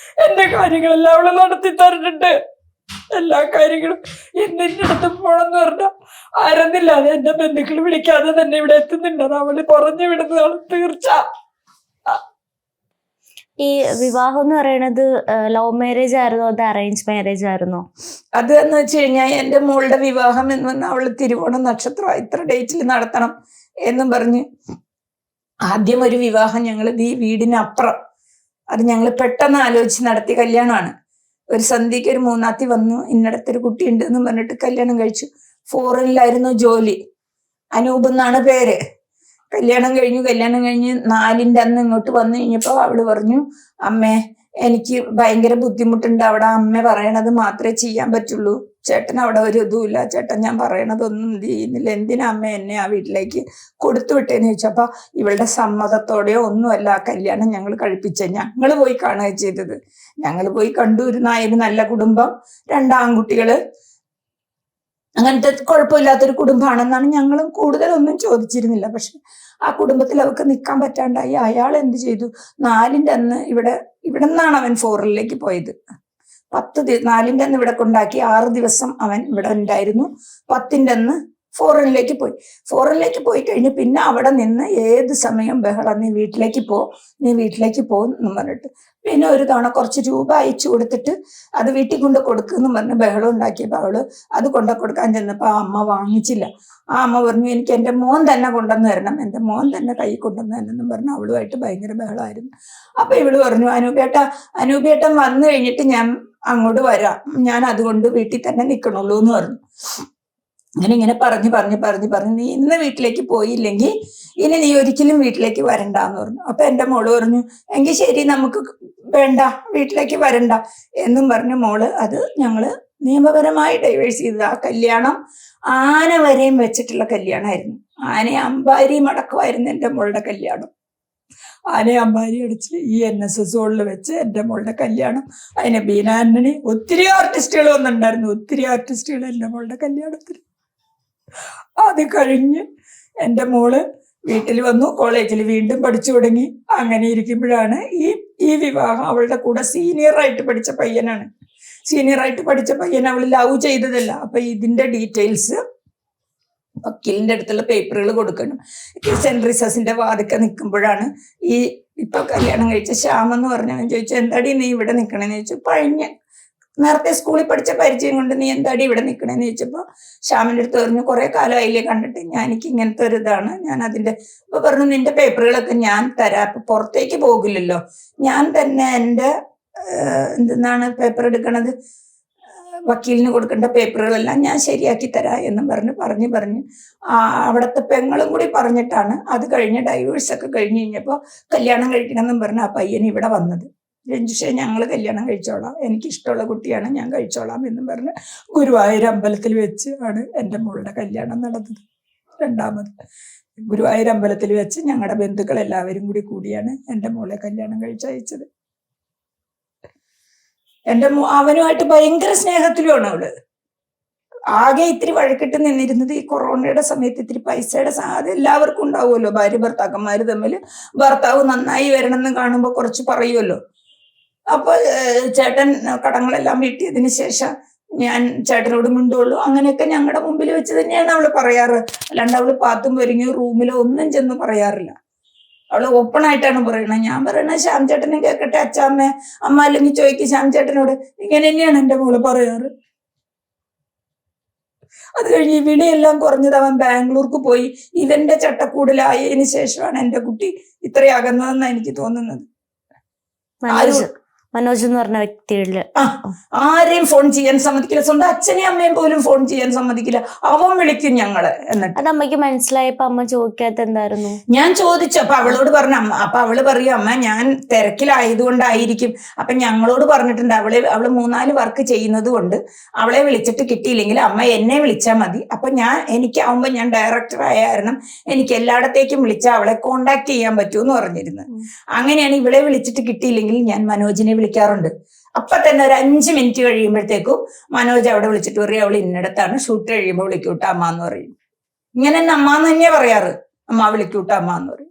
എന്റെ കാര്യങ്ങളെല്ലാം അവള് നടത്തി തരുന്നുണ്ട്, എല്ലാ കാര്യങ്ങളും. ഇന്ന് എന്റെ അടുത്ത് പോണെന്ന് പറഞ്ഞാൽ ആരെന്നില്ലാതെ എന്റെ ബന്ധുക്കൾ വിളിക്കാതെ തന്നെ ഇവിടെ എത്തുന്നുണ്ട്. അത് അവള് പറഞ്ഞു വിടുന്നതാണ് തീർച്ച. ഈ വിവാഹം എന്ന് പറയുന്നത് ലവ് മാരേജ് ആയിരുന്നോ അത് അറേഞ്ച് മാരേജ് ആയിരുന്നോ? അത് എന്ന് വെച്ച് കഴിഞ്ഞാൽ എന്റെ മോളുടെ വിവാഹം എന്ന് പറഞ്ഞാൽ അവള് തിരുവോണം നക്ഷത്രം ഇത്ര ഡേറ്റിൽ നടത്തണം എന്നും പറഞ്ഞ് ആദ്യം ഒരു വിവാഹം ഞങ്ങൾ ഈ വീടിനപ്പുറം, അത് ഞങ്ങൾ പെട്ടെന്ന് ആലോചിച്ച് നടത്തിയ കല്യാണമാണ്. ഒരു സന്ധ്യക്ക് ഒരു മൂന്നാത്തി വന്നു, ഇന്നടത്തൊരു കുട്ടി ഉണ്ട് എന്ന് പറഞ്ഞിട്ട് കല്യാണം കഴിച്ചു. ഫോറിനിലായിരുന്നു ജോലി, അനൂപ് എന്നാണ് പേര്. കല്യാണം കഴിഞ്ഞു 4-ന്റെ അന്ന് ഇങ്ങോട്ട് വന്നു കഴിഞ്ഞപ്പോ അവള് പറഞ്ഞു, അമ്മേ എനിക്ക് ഭയങ്കര ബുദ്ധിമുട്ടുണ്ട്, അവിടെ അമ്മ പറയണത് മാത്രമേ ചെയ്യാൻ പറ്റുള്ളൂ, ചേട്ടൻ അവിടെ ഒരു ഇതുമില്ല, ചേട്ടൻ ഞാൻ പറയണതൊന്നും ചെയ്യുന്നില്ല, എന്തിനാ അമ്മ എന്നെ ആ വീട്ടിലേക്ക് കൊടുത്തു വിട്ടേന്ന് ചോദിച്ചപ്പോ ഇവളുടെ സമ്മതത്തോടെയോ ഒന്നുമല്ല ആ കല്യാണം ഞങ്ങൾ കഴിപ്പിച്ചത്. ഞങ്ങൾ പോയി കാണുക ചെയ്തത്. ഞങ്ങൾ പോയി കണ്ടു, ഒരു നല്ല കുടുംബം, 2 ആൺകുട്ടികള്, അങ്ങനത്തെ കുഴപ്പമില്ലാത്തൊരു കുടുംബമാണെന്നാണ്. ഞങ്ങളും കൂടുതലൊന്നും ചോദിച്ചിരുന്നില്ല. പക്ഷെ ആ കുടുംബത്തിൽ അവർക്ക് നിൽക്കാൻ പറ്റാണ്ടായി. അയാൾ എന്ത് ചെയ്തു, 4-ന്റെ അന്ന് ഇവിടെ നിന്നാണ് അവൻ ഫോറിനിലേക്ക് പോയത്. 4-ന്റെ അന്ന് ഇവിടെ കൊണ്ടാക്കി, 6 ദിവസം അവൻ ഇവിടെ ഉണ്ടായിരുന്നു. 10-ന്റെ അന്ന് ഫോറിനിലേക്ക് പോയി കഴിഞ്ഞ് പിന്നെ അവിടെ നിന്ന് ഏത് സമയം ബഹളം, നീ വീട്ടിലേക്ക് പോ എന്ന് പറഞ്ഞിട്ട്. പിന്നെ ഒരു തവണ കുറച്ച് രൂപ അയച്ചു കൊടുത്തിട്ട് അത് വീട്ടിൽ കൊണ്ട് കൊടുക്കുമെന്ന് പറഞ്ഞ് ബഹളം ഉണ്ടാക്കിയപ്പോൾ അവള് അത് കൊടുക്കാൻ ചെന്നപ്പോ ആ അമ്മ വാങ്ങിച്ചില്ല. ആ അമ്മ പറഞ്ഞു, എനിക്ക് എൻ്റെ മോൻ തന്നെ കൊണ്ടുവന്ന് തരണം, എൻ്റെ മോൻ തന്നെ കൈ കൊണ്ടുവന്ന് തരണം എന്നും പറഞ്ഞു അവളുമായിട്ട് ഭയങ്കര ബഹളമായിരുന്നു. അപ്പൊ ഇവള് പറഞ്ഞു, അനൂപേട്ടൻ വന്നു കഴിഞ്ഞിട്ട് ഞാൻ അങ്ങോട്ട് വരാം, ഞാൻ അതുകൊണ്ട് വീട്ടിൽ തന്നെ നിൽക്കണുള്ളൂ എന്ന് പറഞ്ഞു. ഇങ്ങനെ പറഞ്ഞ് നീ ഇന്ന് വീട്ടിലേക്ക് പോയില്ലെങ്കിൽ ഇനി നീ ഒരിക്കലും വീട്ടിലേക്ക് വരണ്ടെന്ന് പറഞ്ഞു. അപ്പൊ എൻ്റെ മോള് പറഞ്ഞു, എങ്കിൽ ശരി നമുക്ക് വേണ്ട, വീട്ടിലേക്ക് വരണ്ട എന്നും പറഞ്ഞു മോള് അത് ഞങ്ങള് നിയമപരമായി ഡൈവേഴ്സ് ചെയ്തത്. ആ കല്യാണം ആന വരെയും വെച്ചിട്ടുള്ള കല്യാണമായിരുന്നു. ആനയെ അമ്പാരിയും അടക്കമായിരുന്നു എൻ്റെ മോളുടെ കല്യാണം. ആനയെ അമ്പാരി അടിച്ച് ഈ NSS ഹോളിൽ വെച്ച് എൻ്റെ മോളുടെ കല്യാണം. അതിന് ബീന ആന്റണി, ഒത്തിരി ആർട്ടിസ്റ്റുകൾ വന്നിട്ടുണ്ടായിരുന്നു, ഒത്തിരി ആർട്ടിസ്റ്റുകൾ എൻ്റെ മോളുടെ കല്യാണത്തിന്. അത് കഴിഞ്ഞ് എൻ്റെ മോള് വീട്ടിൽ വന്നു, കോളേജിൽ വീണ്ടും പഠിച്ചു തുടങ്ങി. അങ്ങനെ ഇരിക്കുമ്പോഴാണ് ഈ വിവാഹം. അവളുടെ കൂടെ സീനിയറായിട്ട് പഠിച്ച പയ്യനാണ്. സീനിയറായിട്ട് പഠിച്ച പയ്യൻ അവൾ ലവ് ചെയ്തതല്ല. അപ്പൊ ഇതിന്റെ ഡീറ്റെയിൽസ് വക്കീലിന്റെ അടുത്തുള്ള പേപ്പറുകൾ കൊടുക്കണം. സെന്റ് റിസസിന്റെ വാതിക്ക നിൽക്കുമ്പോഴാണ് ഇപ്പൊ കല്യാണം കഴിച്ച ശ്യാം എന്ന് പറഞ്ഞവൻ ചോദിച്ചു, എന്താടി നീ ഇവിടെ നിൽക്കണെന്ന് ചോദിച്ചു. നേരത്തെ സ്കൂളിൽ പഠിച്ച പരിചയം കൊണ്ട് നീ എന്താടി ഇവിടെ നിൽക്കണേന്ന് ചോദിച്ചപ്പോൾ ശ്യാമിൻ്റെ അടുത്ത് പറഞ്ഞു കുറെ കാലമായില്ലേ കണ്ടിട്ട്, എനിക്ക് ഇങ്ങനത്തെ ഒരു ഇതാണ്, ഞാൻ അതിന്റെ അപ്പൊ പറഞ്ഞു നിന്റെ പേപ്പറുകളൊക്കെ ഞാൻ തരാം, അപ്പൊ പുറത്തേക്ക് പോകില്ലല്ലോ, ഞാൻ തന്നെ എൻ്റെ എന്തെന്നാണ് പേപ്പർ എടുക്കണത്, വക്കീലിന് കൊടുക്കേണ്ട പേപ്പറുകളെല്ലാം ഞാൻ ശരിയാക്കി തരാം എന്നും പറഞ്ഞ് അവിടുത്തെ പെങ്ങളും കൂടി പറഞ്ഞിട്ടാണ് അത് കഴിഞ്ഞ് ഡൈവേഴ്സ് ഒക്കെ കഴിഞ്ഞ് കഴിഞ്ഞപ്പോൾ കല്യാണം കഴിക്കണമെന്നും പറഞ്ഞ് ആ പയ്യൻ ഇവിടെ വന്നത്. രഞ്ജുഷേ ഞങ്ങൾ കല്യാണം കഴിച്ചോളാം, എനിക്കിഷ്ടമുള്ള കുട്ടിയാണ്, ഞാൻ കഴിച്ചോളാം എന്നും പറഞ്ഞ് ഗുരുവായൂർ അമ്പലത്തിൽ വെച്ച് ആണ് എൻ്റെ മോളുടെ കല്യാണം നടന്നത്. രണ്ടാമത് ഗുരുവായൂർ അമ്പലത്തിൽ വെച്ച് ഞങ്ങളുടെ ബന്ധുക്കൾ എല്ലാവരും കൂടിയാണ് എൻ്റെ മോളെ കല്യാണം കഴിച്ചയച്ചത്. എൻ്റെ അവനുമായിട്ട് ഭയങ്കര സ്നേഹത്തിലുമാണ് അവള്. ആകെ ഇത്തിരി വഴക്കിട്ട് നിന്നിരുന്നത് ഈ കൊറോണയുടെ സമയത്ത് ഇത്തിരി പൈസയുടെ അത് എല്ലാവർക്കും ഉണ്ടാവുമല്ലോ, ഭാര്യ ഭർത്താക്കന്മാര് തമ്മിൽ. ഭർത്താവ് നന്നായി വരണമെന്ന് കാണുമ്പോൾ കുറച്ച് പറയുമല്ലോ. അപ്പൊ ചേട്ടൻ കടങ്ങളെല്ലാം വീട്ടിയതിന് ശേഷം ഞാൻ ചേട്ടനോട് മിണ്ടുള്ളൂ, അങ്ങനെയൊക്കെ ഞങ്ങളുടെ മുമ്പിൽ വെച്ച് തന്നെയാണ് അവള് പറയാറ്. അല്ലാണ്ട് അവള് പാത്തും വരികയോ റൂമിലോ ഒന്നും ചെന്ന് പറയാറില്ല. അവള് ഓപ്പൺ ആയിട്ടാണ് പറയണത്. ഞാൻ പറയണത് ശ്യാം ചേട്ടനും കേൾക്കട്ടെ, അമ്മ അല്ലെങ്കിൽ ചോദിക്കും ശ്യാം ചേട്ടനോട്. ഇങ്ങനെ തന്നെയാണ് എൻ്റെ മോള് പറയാറ്. അത് കഴിഞ്ഞ് ഇവിടെയെല്ലാം കുറഞ്ഞത് അവൻ ബാംഗ്ലൂർക്ക് പോയി ഇവന്റെ ചട്ടക്കൂടിലായതിനു ശേഷമാണ് എൻ്റെ കുട്ടി ഇത്രയും അകന്നതെന്നാണ് എനിക്ക് തോന്നുന്നത്. മനോജ് എന്ന് പറഞ്ഞ വ്യക്തികളില് ആരെയും ഫോൺ ചെയ്യാൻ സമ്മതിക്കില്ല, സ്വന്തം അച്ഛനെയും അമ്മയും പോലും ഫോൺ ചെയ്യാൻ സമ്മതിക്കില്ല. അവൻ വിളിക്കും ഞങ്ങള്. എന്നിട്ട് അത് അമ്മയ്ക്ക് മനസ്സിലായപ്പോ അമ്മ ചോദിക്കാത്ത എന്തായിരുന്നു? ഞാൻ ചോദിച്ചു. അപ്പൊ അവളോട് പറഞ്ഞു, അപ്പൊ അവള് പറയും അമ്മ ഞാൻ തിരക്കിലായതുകൊണ്ടായിരിക്കും, അപ്പൊ ഞങ്ങളോട് പറഞ്ഞിട്ടുണ്ട് അവള് 3-4 വർക്ക് ചെയ്യുന്നത് കൊണ്ട് അവളെ വിളിച്ചിട്ട് കിട്ടിയില്ലെങ്കിൽ അമ്മ എന്നെ വിളിച്ചാൽ മതി. അപ്പൊ എനിക്കാവുമ്പോ ഞാൻ ഡയറക്ടർ ആയ കാരണം എനിക്ക് എല്ലായിടത്തേക്കും വിളിച്ചാൽ അവളെ കോണ്ടാക്ട് ചെയ്യാൻ പറ്റുമെന്ന് പറഞ്ഞിരുന്നത്. അങ്ങനെയാണ് ഇവളെ വിളിച്ചിട്ട് കിട്ടിയില്ലെങ്കിൽ ഞാൻ മനോജിനെ വിളിക്കാറുണ്ട്. അപ്പൊ തന്നെ ഒരു 5 മിനിറ്റ് കഴിയുമ്പോഴത്തേക്കും മനോജ് അവിടെ വിളിച്ചിട്ട് പറയും അവൾ ഇന്നിടത്താണ്, ഷൂട്ട് കഴിയുമ്പോൾ വിളിക്കൂട്ട അമ്മ എന്ന് പറയും. ഇങ്ങനെ തന്നെ അമ്മന്ന് തന്നെയാ പറയാറ്, അമ്മ വിളിക്കൂട്ട അമ്മ എന്ന് പറയും.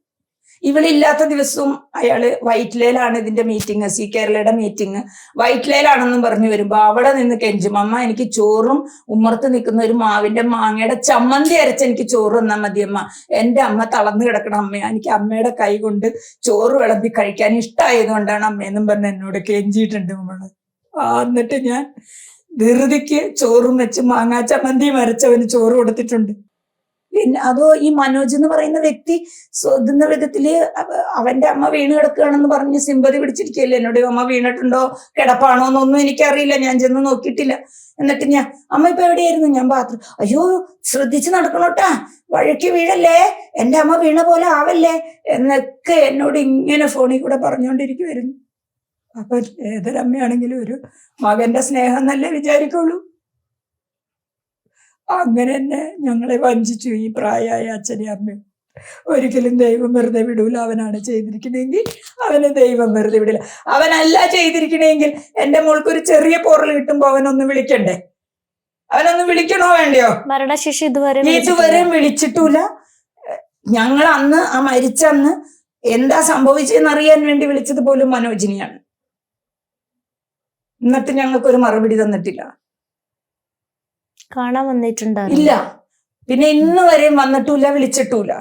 ഇവളില്ലാത്ത ദിവസവും അയാള് വൈറ്റ്ലയിലാണ് ഇതിന്റെ മീറ്റിംഗ്, സി കേരളയുടെ മീറ്റിംഗ് വൈറ്റ്ലയിലാണെന്നും പറഞ്ഞു വരുമ്പോ അവിടെ നിന്ന് കെഞ്ചും, അമ്മ എനിക്ക് ചോറും ഉമ്മർത്ത് നിൽക്കുന്ന ഒരു മാവിന്റെ മാങ്ങയുടെ ചമ്മന്തി അരച്ച് എനിക്ക് ചോറ് തന്നാ മതി അമ്മ, എൻ്റെ അമ്മ തളർന്നു കിടക്കണം അമ്മ, എനിക്ക് അമ്മയുടെ കൈ കൊണ്ട് ചോറ് വിളമ്പി കഴിക്കാൻ ഇഷ്ടമായത് കൊണ്ടാണ് അമ്മയെന്നും പറഞ്ഞ് എന്നോട് കെഞ്ചിയിട്ടുണ്ട് നമ്മള്. എന്നിട്ട് ഞാൻ ധൃതിക്ക് ചോറും വെച്ച് മാങ്ങാ ചമ്മന്തിയും അരച്ചവന് ചോറ് കൊടുത്തിട്ടുണ്ട്. പിന്നെ അതോ ഈ മനോജ് എന്ന് പറയുന്ന വ്യക്തി സ്വതുന്ന വിധത്തില് അവന്റെ അമ്മ വീണ് കിടക്കുകയാണെന്ന് പറഞ്ഞ് സിമ്പതി പിടിച്ചിരിക്കുകയല്ലേ എന്നോട്. അമ്മ വീണിട്ടുണ്ടോ കിടപ്പാണോ എന്നൊന്നും എനിക്കറിയില്ല, ഞാൻ ചെന്ന് നോക്കിയിട്ടില്ല. എന്നിട്ട് അമ്മ ഇപ്പൊ എവിടെയായിരുന്നു? ഞാൻ ബാത്റൂം. അയ്യോ ശ്രദ്ധിച്ച് നടക്കണോട്ടാ, വഴക്ക് വീഴല്ലേ, എൻ്റെ അമ്മ വീണ പോലെ ആവല്ലേ എന്നൊക്കെ എന്നോട് ഇങ്ങനെ ഫോണിൽ കൂടെ പറഞ്ഞുകൊണ്ടിരിക്കുവായിരുന്നു. അപ്പൊ ഏതൊരമ്മയാണെങ്കിലും ഒരു മകന്റെ സ്നേഹം എന്നല്ലേ വിചാരിക്കുള്ളൂ. അങ്ങനെ തന്നെ ഞങ്ങളെ വഞ്ചിച്ചു ഈ പ്രായമായ അച്ഛനെയും അമ്മയും. ഒരിക്കലും ദൈവം വെറുതെ വിടൂല. അവനാണ് ചെയ്തിരിക്കണമെങ്കിൽ അവനെ ദൈവം വെറുതെ വിടില്ല. അവനല്ല ചെയ്തിരിക്കണമെങ്കിൽ എൻ്റെ മോൾക്കൊരു ചെറിയ പോറൽ കിട്ടുമ്പോ അവനൊന്ന് വിളിക്കണ്ടേ? അവനൊന്ന് വിളിക്കണോ വേണ്ടയോ? മരണശേഷി ഇതുവരെ വിളിച്ചിട്ടില്ല. ഞങ്ങൾ അന്ന് ആ മരിച്ചന്ന് എന്താ സംഭവിച്ചതെന്ന് അറിയാൻ വേണ്ടി വിളിച്ചത് പോലും മനോജിനെയാണ്. എന്നിട്ട് ഞങ്ങൾക്കൊരു മറുപടി തന്നിട്ടില്ല. കാണാൻ വന്നിട്ടുണ്ടോ? ഇല്ല. പിന്നെ ഇന്ന് വരെയും വന്നിട്ടില്ല, വിളിച്ചിട്ടില്ല.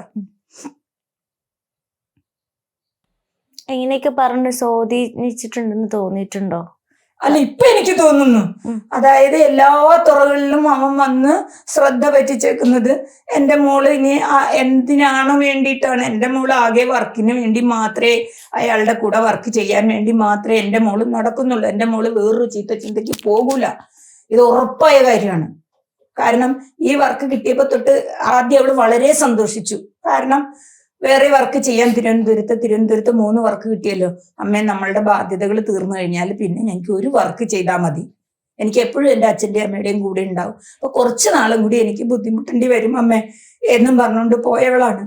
എങ്ങനെയൊക്കെ പറഞ്ഞു സ്വാധീനിച്ചിട്ടുണ്ടെന്ന് തോന്നിയിട്ടുണ്ടോ? അല്ല, ഇപ്പൊ എനിക്ക് തോന്നുന്നു, അതായത് എല്ലാ തുറകളിലും അവൻ വന്ന് ശ്രദ്ധ പറ്റിച്ചേക്കുന്നത് എൻ്റെ മോള് ഇനി എന്തിനാണ് വേണ്ടിയിട്ടാണ്. എൻ്റെ മോള് ആകെ വർക്കിന് വേണ്ടി മാത്രമേ, അയാളുടെ കൂടെ വർക്ക് ചെയ്യാൻ വേണ്ടി മാത്രമേ എൻ്റെ മോള് നടക്കുന്നുള്ളൂ. എൻ്റെ മോള് വേറൊരു ചീത്ത ചിന്തയ്ക്ക് പോകൂല. ഇത് ഉറപ്പായ കാര്യമാണ്. കാരണം ഈ വർക്ക് കിട്ടിയപ്പോ തൊട്ട് ആദ്യം അവള് വളരെ സന്തോഷിച്ചു. കാരണം വേറെ വർക്ക് ചെയ്യാൻ തിരുവനന്തപുരത്ത് 3 വർക്ക് കിട്ടിയല്ലോ. അമ്മേ നമ്മളുടെ ബാധ്യതകൾ തീർന്നു കഴിഞ്ഞാൽ പിന്നെ എനിക്ക് ഒരു വർക്ക് ചെയ്താൽ മതി, എനിക്ക് എപ്പോഴും എൻ്റെ അച്ഛൻ്റെയും അമ്മയുടെയും കൂടെ ഉണ്ടാവും, അപ്പൊ കുറച്ച് നാളും കൂടി എനിക്ക് ബുദ്ധിമുട്ടേണ്ടി വരും അമ്മേ എന്നും പറഞ്ഞുകൊണ്ട് പോയവളാണ്.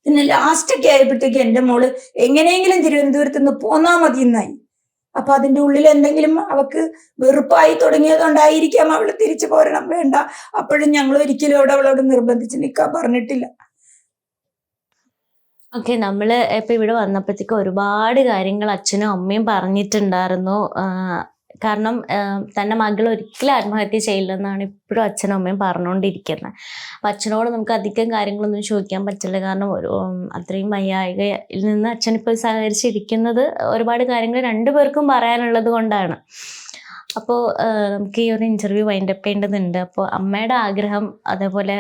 പിന്നെ ലാസ്റ്റൊക്കെ ആയപ്പോഴത്തേക്ക് എൻ്റെ മോള് എങ്ങനെയെങ്കിലും തിരുവനന്തപുരത്ത് നിന്ന് പോന്നാ മതി എന്നായി. അപ്പൊ അതിൻ്റെ ഉള്ളിൽ എന്തെങ്കിലും അവക്ക് വെറുപ്പായി തുടങ്ങിയതുകൊണ്ടായിരിക്കാം അവള് തിരിച്ചു പോരണം. വേണ്ട, അപ്പോഴും ഞങ്ങൾ ഒരിക്കലും അവളോട് നിർബന്ധിച്ച് നിൽക്കാൻ പറഞ്ഞിട്ടില്ല. ഓക്കെ, നമ്മള് ഇപ്പൊ ഇവിടെ വന്നപ്പോഴത്തേക്ക് ഒരുപാട് കാര്യങ്ങൾ അച്ഛനും അമ്മയും പറഞ്ഞിട്ടുണ്ടായിരുന്നു. കാരണം തൻ്റെ മകൾ ഒരിക്കലും ആത്മഹത്യ ചെയ്യില്ലെന്നാണ് ഇപ്പോഴും അച്ഛനും അമ്മയും പറഞ്ഞുകൊണ്ടിരിക്കുന്നത്. അപ്പം അച്ഛനോട് നമുക്ക് അധികം കാര്യങ്ങളൊന്നും ചോദിക്കാൻ പറ്റില്ല. കാരണം ഒരു അത്രയും വയ്യായികയിൽ നിന്ന് അച്ഛനിപ്പോൾ സഹകരിച്ചിരിക്കുന്നത് ഒരുപാട് കാര്യങ്ങൾ രണ്ടുപേർക്കും പറയാനുള്ളത് കൊണ്ടാണ്. അപ്പോൾ നമുക്ക് ഈ ഒരു ഇൻ്റർവ്യൂ വൈൻഡപ്പ് ചെയ്യേണ്ടതുണ്ട്. അപ്പോൾ അമ്മയുടെ ആഗ്രഹം, അതേപോലെ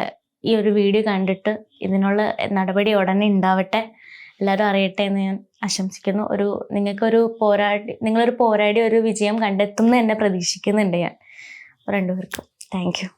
ഈ ഒരു വീഡിയോ കണ്ടിട്ട് ഇതിനുള്ള നടപടി ഉടനെ ഉണ്ടാവട്ടെ, എല്ലാവരും അറിയട്ടെ എന്ന് ഞാൻ ആശംസിക്കുന്നു. നിങ്ങളൊരു പോരാടി ഒരു വിജയം കണ്ടെത്തുമെന്ന് തന്നെ പ്രതീക്ഷിക്കുന്നുണ്ട് ഞാൻ. രണ്ടുപേർക്കും താങ്ക് യു.